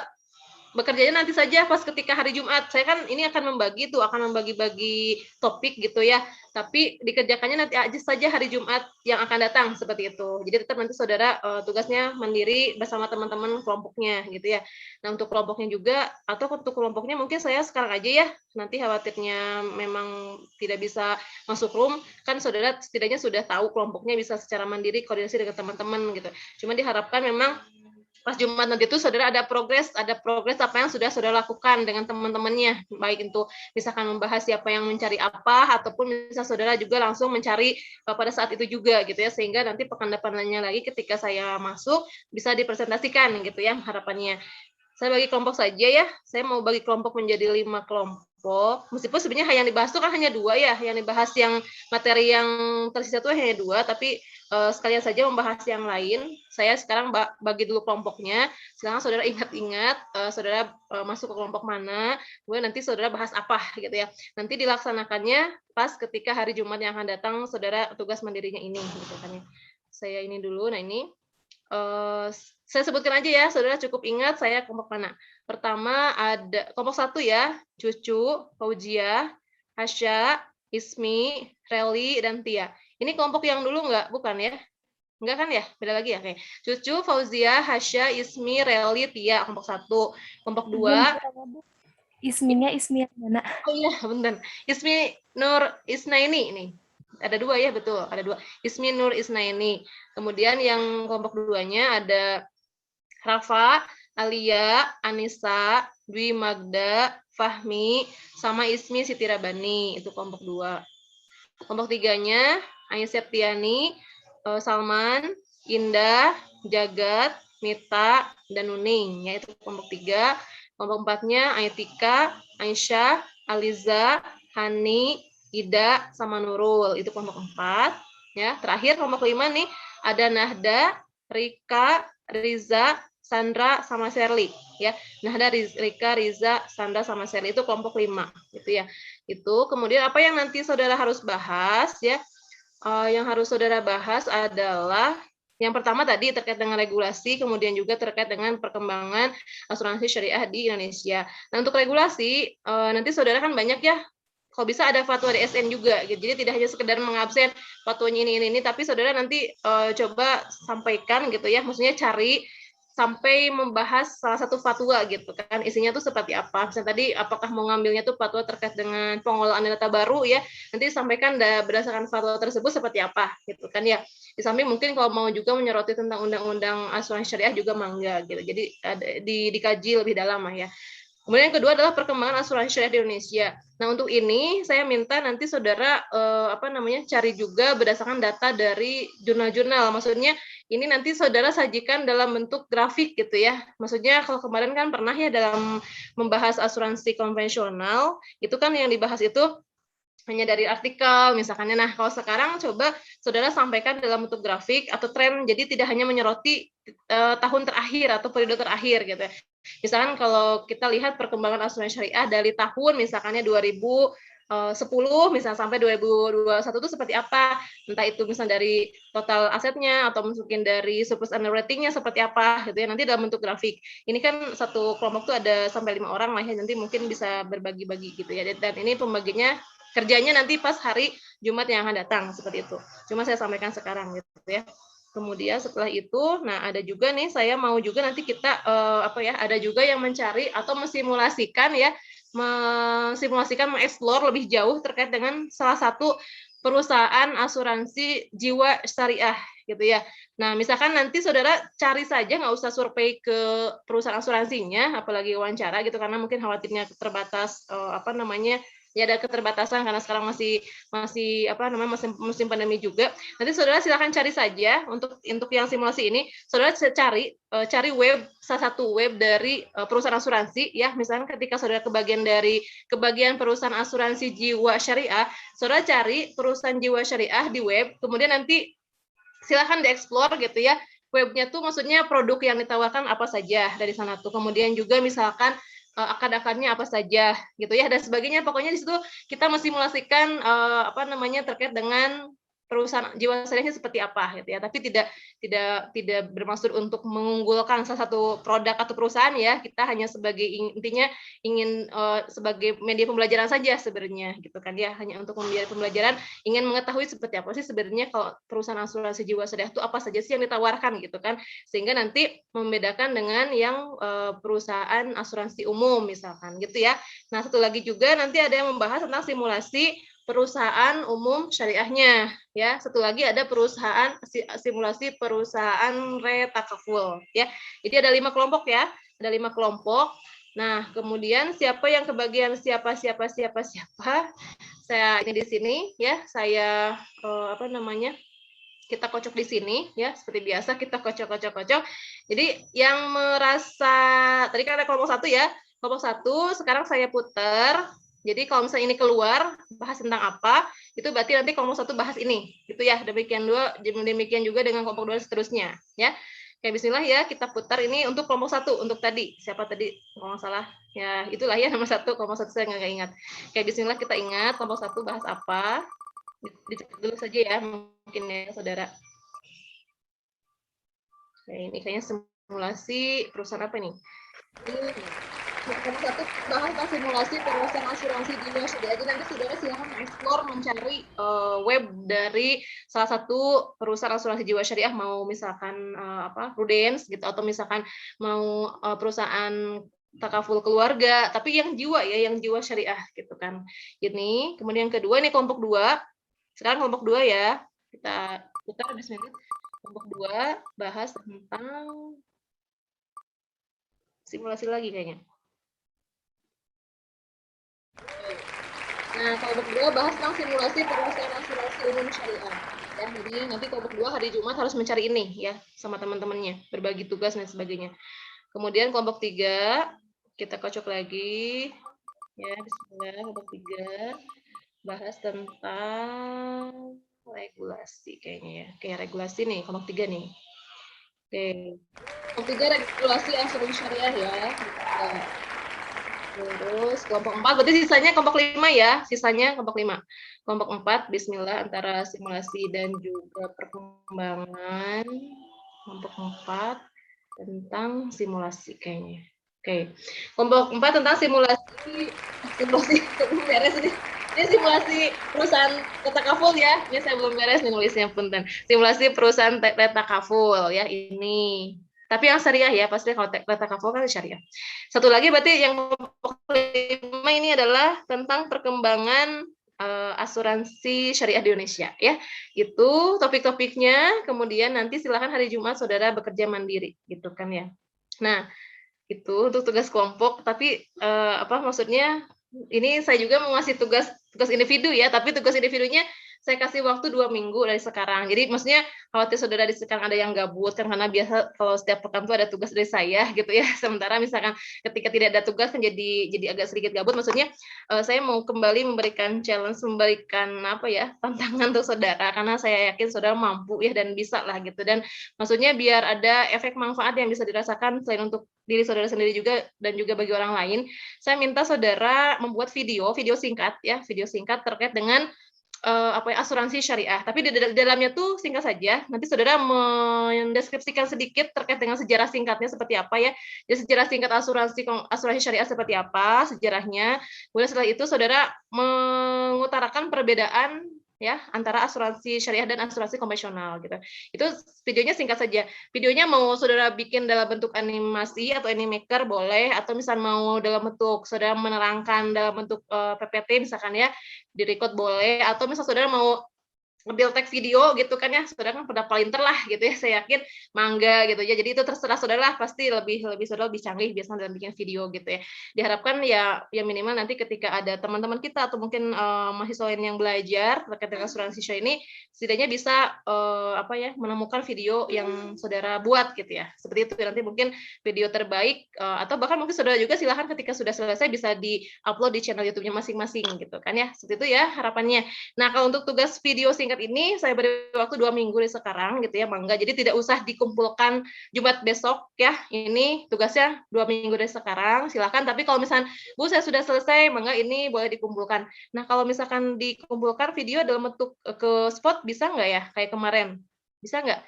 bekerjanya nanti saja pas ketika hari Jumat. Saya kan ini akan membagi-bagi topik gitu ya. Tapi dikerjakannya nanti aja saja hari Jumat yang akan datang seperti itu. Jadi tetap nanti saudara tugasnya mandiri bersama teman-teman kelompoknya gitu ya. Nah, untuk kelompoknya juga atau untuk kelompoknya mungkin saya sekarang aja ya. Nanti khawatirnya memang tidak bisa masuk room, kan saudara setidaknya sudah tahu kelompoknya bisa secara mandiri koordinasi dengan teman-teman gitu. Cuma diharapkan memang pas Jumat nanti itu saudara ada progres apa yang sudah saudara lakukan dengan teman-temannya, baik itu misalkan membahas siapa yang mencari apa, ataupun misal saudara juga langsung mencari pada saat itu juga gitu ya, sehingga nanti pekan depannya lagi ketika saya masuk bisa dipresentasikan gitu ya harapannya. Saya bagi kelompok saja ya, saya mau bagi kelompok menjadi 5 kelompok, meskipun sebenarnya yang dibahas itu kan hanya 2 ya, yang dibahas yang materi yang tersisa itu hanya 2, tapi sekalian saja membahas yang lain. Saya sekarang bagi dulu kelompoknya, sekarang saudara ingat-ingat, saudara masuk ke kelompok mana, kemudian nanti saudara bahas apa gitu ya. Nanti dilaksanakannya pas ketika hari Jumat yang akan datang, saudara tugas mandirinya ini gitu kan ya. Saya ini dulu, nah ini saya sebutkan aja ya, saudara cukup ingat saya kelompok mana. Pertama ada kelompok 1 ya, Cucu, Fauzia, Hasya, Ismi, Reli, dan Tia. Ini kelompok yang dulu nggak? Bukan ya? Enggak kan ya? Beda lagi ya? Oke. Cucu, Fauzia, Hasya, Ismi, Reli, Tia, kelompok 1. Kelompok 2. Isminya Ismi yang mana? Oh iya, benar. Ismi Nur Isnaini ini. Ada 2 ya, betul. Ada 2. Ismi Nur Isnaini. Kemudian yang kelompok 2-nya ada Rafa, Alia, Anissa, Dwi Magda, Fahmi, sama Ismi Siti Rabani. Itu kelompok 2. Kelompok 3-nya Aisyah Septiani, Salman, Indah, Jagat, Mita, dan Nuning. Ya, itu kelompok 3. Kelompok 4-nya Aitika, Aisyah, Aliza, Hani, Ida, sama Nurul. Itu kelompok 4. Ya, terakhir kelompok 5 nih ada Nahda, Rika, Riza, Sandra, sama Sherly. Ya, Nahda, Rika, Riza, Sandra, sama Sherly itu kelompok 5. Gitu ya. Itu kemudian apa yang nanti saudara harus bahas ya? Yang harus saudara bahas adalah yang pertama tadi terkait dengan regulasi, kemudian juga terkait dengan perkembangan asuransi syariah di Indonesia. Nah, untuk regulasi, nanti saudara kan banyak ya, kalau bisa ada fatwa DSN juga, gitu. Jadi tidak hanya sekedar mengabsen fatwanya ini, tapi saudara nanti coba sampaikan gitu ya, maksudnya cari sampai membahas salah satu fatwa gitu kan, isinya tuh seperti apa. Misalnya tadi apakah mau ngambilnya tuh fatwa terkait dengan pengelolaan data baru ya, nanti sampaikan berdasarkan fatwa tersebut seperti apa gitu kan ya. Di samping mungkin kalau mau juga menyoroti tentang undang-undang asuransi syariah juga mangga gitu. Jadi dikaji lebih dalam lah ya. Kemudian yang kedua adalah perkembangan asuransi syariah di Indonesia. Nah, untuk ini saya minta nanti saudara cari juga berdasarkan data dari jurnal-jurnal. Maksudnya ini nanti saudara sajikan dalam bentuk grafik gitu ya. Maksudnya kalau kemarin kan pernah ya dalam membahas asuransi konvensional, itu kan yang dibahas itu hanya dari artikel misalkan. Nah, kalau sekarang coba saudara sampaikan dalam bentuk grafik atau tren, jadi tidak hanya menyoroti tahun terakhir atau periode terakhir gitu ya. Misalkan kalau kita lihat perkembangan asuransi syariah dari tahun misalkannya 2010 misalnya sampai 2021 itu seperti apa, entah itu misalnya dari total asetnya atau mungkin dari surplus underwriting-nya seperti apa gitu ya, nanti dalam bentuk grafik. Ini kan satu kelompok tuh ada sampai 5 orang lah ya, nanti mungkin bisa berbagi-bagi gitu ya, dan ini pembaginya kerjanya nanti pas hari Jumat yang akan datang seperti itu. Cuma saya sampaikan sekarang gitu ya. Kemudian setelah itu, nah ada juga nih saya mau juga nanti kita ada juga yang mencari atau mensimulasikan ya, mengeksplor lebih jauh terkait dengan salah satu perusahaan asuransi jiwa syariah gitu ya. Nah, misalkan nanti saudara cari saja, nggak usah survei ke perusahaan asuransinya, apalagi wawancara gitu, karena mungkin khawatirnya terbatas ya ada keterbatasan karena sekarang masih musim pandemi juga. Nanti saudara silakan cari saja untuk yang simulasi ini, saudara cari web, salah satu web dari perusahaan asuransi ya. Misalnya ketika saudara kebagian perusahaan asuransi jiwa syariah, saudara cari perusahaan jiwa syariah di web, kemudian nanti silakan dieksplor gitu ya. Webnya tuh maksudnya produk yang ditawarkan apa saja dari sana tuh. Kemudian juga misalkan akad-akadnya apa saja gitu ya, dan sebagainya. Pokoknya di situ kita mensimulasikan terkait dengan perusahaan jiwa syariahnya seperti apa gitu ya, tapi tidak bermaksud untuk mengunggulkan salah satu produk atau perusahaan ya. Kita hanya intinya ingin sebagai media pembelajaran saja sebenarnya gitu kan ya, hanya untuk media pembelajaran, ingin mengetahui seperti apa sih sebenarnya kalau perusahaan asuransi jiwa syariah itu apa saja sih yang ditawarkan gitu kan, sehingga nanti membedakan dengan yang perusahaan asuransi umum misalkan gitu ya. Nah, satu lagi juga nanti ada yang membahas tentang simulasi perusahaan umum syariahnya, ya. Satu lagi ada perusahaan simulasi perusahaan retakaful, ya. Jadi ada 5 kelompok ya, ada 5 kelompok. Nah, kemudian siapa yang kebagian siapa. Saya ini di sini ya, saya apa namanya? Kita kocok di sini ya, seperti biasa kita kocok. Jadi yang merasa tadi kan ada kelompok 1 ya. Kelompok 1 sekarang saya putar. Jadi kalau misalnya ini keluar bahas tentang apa, itu berarti nanti kelompok 1 bahas ini. Gitu ya. Demikian juga dengan kelompok 2 seterusnya ya. Oke, bismillah ya, kita putar ini untuk kelompok 1 untuk tadi. Siapa tadi? Kalau nggak salah ya, itulah ya nomor 1, kelompok 1 saya nggak ingat. Oke, bismillah kita ingat kelompok 1 bahas apa. Dicatat dulu saja ya, mungkin ya saudara. Nah, ini kayaknya simulasi perusahaan apa nih? Ini kelompok 1 bahas tentang simulasi perusahaan asuransi di luar syariah. Jadi nanti saudara silahkan mengeksplor, mencari web dari salah satu perusahaan asuransi jiwa syariah, mau misalkan Prudence gitu, atau misalkan mau perusahaan takaful keluarga, tapi yang jiwa ya, yang jiwa syariah gitu kan. Ini kemudian yang kedua ini kelompok 2. Sekarang kelompok 2 ya, kita putar bismillah. Kelompok 2 bahas tentang simulasi lagi kayaknya. Nah, kelompok 2 bahas tentang simulasi perusahaan asuransi umum syariah. Ya, jadi nanti kelompok 2 hari Jumat harus mencari ini ya, sama teman-temannya, berbagi tugas dan sebagainya. Kemudian kelompok 3 kita kocok lagi. Ya, bismillah, kelompok 3 bahas tentang regulasi kayaknya ya. Kayak regulasi nih, kelompok 3 nih. Oke. Kelompok 3 regulasi asuransi syariah ya. Terus kelompok 4 berarti sisanya kelompok 5 ya. Sisanya kelompok 5. Kelompok 4 bismillah antara simulasi dan juga perkembangan. Kelompok 4 tentang simulasi kayaknya. Oke. Kelompok 4 tentang simulasi beres ini. Ini simulasi perusahaan retakaful ya. Ini saya belum beres nih nulisnya, punten. Simulasi perusahaan retakaful ya ini. Tapi yang syariah ya, pasti kalau retakaful kan syariah. Satu lagi berarti yang kelompok 5 ini adalah tentang perkembangan asuransi syariah di Indonesia ya. Itu topik-topiknya. Kemudian nanti silakan hari Jumat saudara bekerja mandiri gitu kan ya. Nah, itu untuk tugas kelompok, tapi maksudnya ini saya juga mau ngasih tugas individu ya, tapi tugas individunya saya kasih waktu 2 minggu dari sekarang. Jadi maksudnya khawatir saudara di sekarang ada yang gabut kan, karena biasa kalau setiap pekan tuh ada tugas dari saya gitu ya. Sementara misalkan ketika tidak ada tugas kan jadi agak sedikit gabut. Maksudnya saya mau kembali memberikan challenge, memberikan tantangan untuk saudara, karena saya yakin saudara mampu ya dan bisa lah gitu. Dan maksudnya biar ada efek manfaat yang bisa dirasakan selain untuk diri saudara sendiri juga dan juga bagi orang lain. Saya minta saudara membuat video singkat ya, video singkat terkait dengan asuransi syariah. Tapi di dalamnya tuh singkat saja. Nanti saudara mendeskripsikan sedikit terkait dengan sejarah singkatnya seperti apa ya. Jadi sejarah singkat asuransi syariah seperti apa, sejarahnya. Kemudian setelah itu saudara mengutarakan perbedaan ya antara asuransi syariah dan asuransi konvensional gitu. Itu videonya singkat saja. Videonya mau saudara bikin dalam bentuk animasi atau animaker boleh, atau misal mau dalam bentuk saudara menerangkan dalam bentuk PPT misalkan ya, di-record boleh, atau misal saudara mau ngambil tag video gitu kan ya, saudara kan pada palinter lah gitu ya, saya yakin mangga gitu ya. Jadi itu terserah saudara lah, pasti saudara lebih canggih biasanya dalam bikin video gitu ya. Diharapkan ya minimal nanti ketika ada teman-teman kita atau mungkin mahasiswa lain yang belajar terkait dengan asuransi syariah ini, setidaknya bisa menemukan video yang saudara buat gitu ya. Seperti itu nanti mungkin video terbaik, atau bahkan mungkin saudara juga silahkan ketika sudah selesai bisa di-upload di channel YouTube-nya masing-masing gitu kan ya. Seperti itu ya harapannya. Nah, kalau untuk tugas video singkat ini saya beri waktu 2 minggu dari sekarang gitu ya, mangga. Jadi tidak usah dikumpulkan Jumat besok ya. Ini tugasnya 2 minggu dari sekarang. Silakan. Tapi kalau misalkan Bu saya sudah selesai, mangga ini boleh dikumpulkan. Nah, kalau misalkan dikumpulkan video dalam bentuk ke spot bisa nggak ya kayak kemarin? Bisa nggak?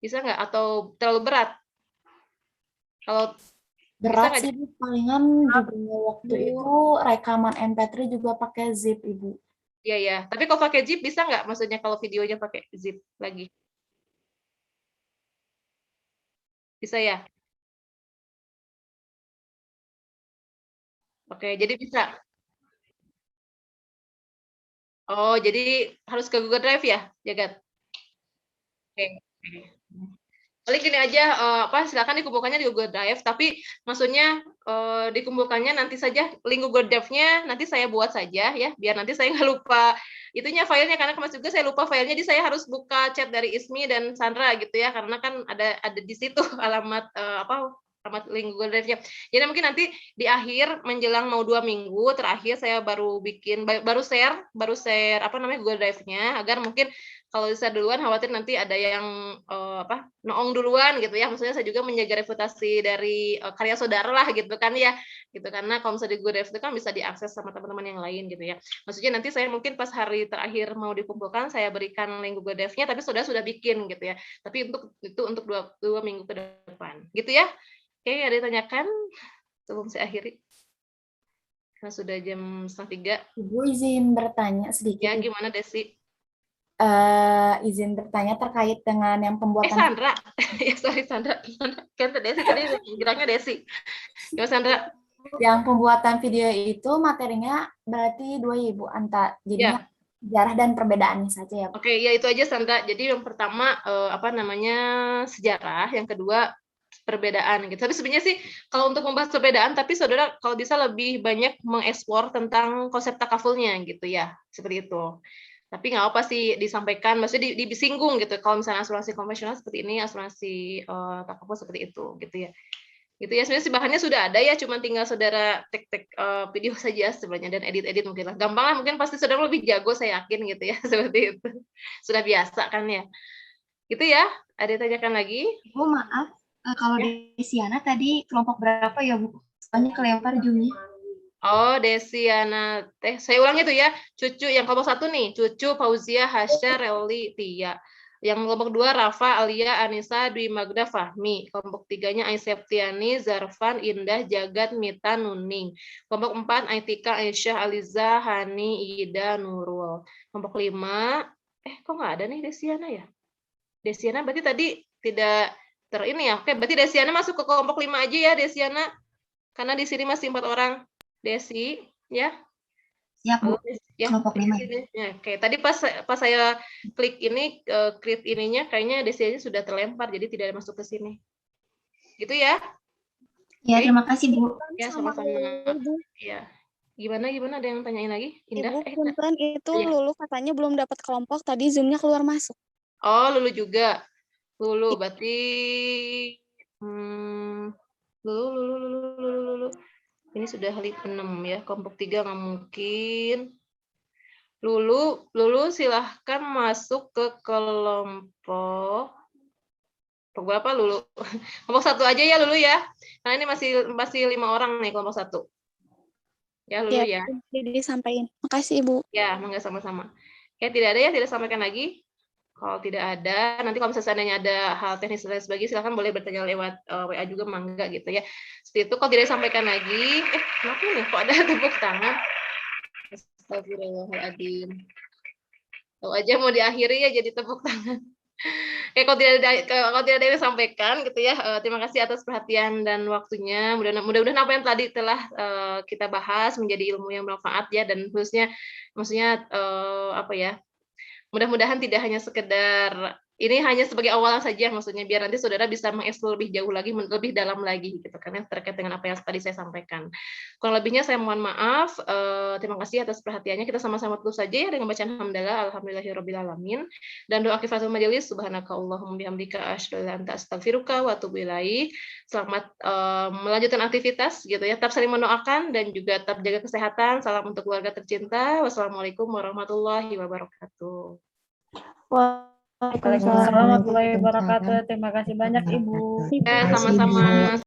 Bisa nggak? Atau terlalu berat? Kalau Berat sih, Bu. Palingan juga waktu itu rekaman MP3 juga pakai zip, Ibu. Iya ya. Tapi kalau pakai zip bisa nggak? Maksudnya kalau videonya pakai zip lagi? Bisa ya? Oke, jadi bisa. Oh, jadi harus ke Google Drive ya, Jagat? Oke. Paling gini aja, silakan dikumpulkannya di Google Drive, tapi maksudnya, dikumpulkannya nanti saja link Google Drive-nya nanti saya buat saja ya, biar nanti saya nggak lupa itunya filenya, karena kemarin juga saya lupa filenya, jadi saya harus buka chat dari Ismi dan Sandra gitu ya, karena kan ada di situ alamat, alamat link Google Drive-nya. Jadi mungkin nanti di akhir menjelang mau 2 minggu terakhir saya baru bikin baru share Google Drive-nya, agar mungkin kalau saya duluan khawatir nanti ada yang noong duluan gitu ya. Maksudnya saya juga menjaga reputasi dari karya saudara lah gitu kan ya. Gitu karena kalau misalnya di Good Drive itu kan bisa diakses sama teman-teman yang lain gitu ya. Maksudnya nanti saya mungkin pas hari terakhir mau dikumpulkan saya berikan link Google Drive-nya tapi saudara sudah bikin gitu ya. Tapi untuk 2 minggu ke depan. Gitu ya. Oke, ada yang ditanyakan sebelum saya akhiri? Karena sudah jam 2:30. Ibu izin bertanya sedikit. Ya, Ibu. gimana Desi? Izin bertanya terkait dengan yang pembuatan. Sandra. Ya, sorry Sandra. Kan Desi tadi bilangnya Desi. Ya, Sandra. Yang pembuatan video itu materinya berarti 2 ya, Ibu, jadinya sejarah dan perbedaannya saja ya. Oke, ya itu aja Sandra. Jadi yang pertama sejarah, yang kedua perbedaan gitu. Tapi sebenarnya sih kalau untuk membahas perbedaan, tapi saudara kalau bisa lebih banyak mengeksplor tentang konsep takafulnya gitu ya, seperti itu. Tapi nggak apa sih disampaikan, maksudnya disinggung gitu. Kalau misalnya asuransi konvensional seperti ini, asuransi takaful seperti itu, gitu ya. Gitu ya, sebenarnya sih bahannya sudah ada ya, cuma tinggal saudara tek video saja sebenarnya dan edit mungkin lah. Gampang lah, mungkin pasti saudara lebih jago, saya yakin gitu ya, seperti itu. Sudah biasa kan ya. Gitu ya, ada yang tanyakan lagi? Bu, maaf, kalau Desiana tadi kelompok berapa ya, Bu? Soalnya kelempar Jumi. Oh, Desiana teh. Saya ulangi tuh ya. Cucu yang kelompok 1 nih, Cucu, Fauzia, Hasya, Relly, Tia. Yang kelompok 2 Rafa, Alia, Anissa, Dwi Magda, Fahmi. Kelompok 3-nya Aiseptiani, Zarfan, Indah, Jagat, Mita, Nuning. Kelompok 4 Aitika, Aisyah, Aliza, Hani, Ida, Nurul. Kelompok 5 kok nggak ada nih Desiana ya? Desiana berarti tadi tidak ini ya. Oke, berarti Desiana masuk ke kelompok 5 aja ya, Desiana. Karena di sini masih 4 orang. Desi, ya. Ya, Bu. Ya, kelompok 5. Ya, oke, tadi pas saya klik ini, create ininya, kayaknya Desi aja sudah terlempar, jadi tidak masuk ke sini. Gitu ya? Ya, terima kasih, Bu. Ya, sama-sama. Ya. Gimana? Ada yang tanyain lagi? Indah? Ibu, punten itu Lulu katanya belum dapat kelompok, tadi Zoom-nya keluar masuk. Oh, Lulu juga. Lulu, berarti Lulu. Ini sudah hari 6 ya, kelompok 3 nggak mungkin. Lulu silahkan masuk ke kelompok berapa Lulu? Kelompok 1 aja ya Lulu ya. Nah ini masih 5 orang nih kelompok 1. Ya Lulu ya. Jadi disampaikan. Makasih Ibu. Ya, mangga sama-sama. Ya tidak ada ya, tidak sampaikan lagi. Kalau tidak ada, nanti kalau misalnya seandainya ada hal teknis dan sebagainya, silakan boleh bertanya lewat WA juga, mangga gitu ya. Seperti itu, kalau tidak disampaikan lagi, kenapa nih, kok ada tepuk tangan? Astagfirullahaladzim. Tahu aja mau diakhiri ya jadi tepuk tangan. Kalau tidak ada yang disampaikan gitu ya, terima kasih atas perhatian dan waktunya. Mudah-mudahan apa yang tadi telah kita bahas menjadi ilmu yang bermanfaat ya, dan khususnya maksudnya mudah-mudahan tidak hanya sekedar ini hanya sebagai awalan saja, maksudnya biar nanti saudara bisa mengeksplor lebih jauh lagi, lebih dalam lagi gitu kan ya, terkait dengan apa yang tadi saya sampaikan. Kurang lebihnya saya mohon maaf. Terima kasih atas perhatiannya. Kita sama-sama tutup saja ya dengan bacaan hamdalah alhamdulillahirabbil alamin dan doa kifaratul majelis subhanakallahumma bihamdika asyhadu an la ilaha illa anta astaghfiruka wa atubu ilaik. Selamat melanjutkan aktivitas gitu ya. Tetap saling mendoakan dan juga tetap jaga kesehatan. Salam untuk keluarga tercinta. Wassalamualaikum warahmatullahi wabarakatuh. Waalaikumsalam warahmatullahi wabarakatuh. Terima kasih banyak Ibu. Sama-sama.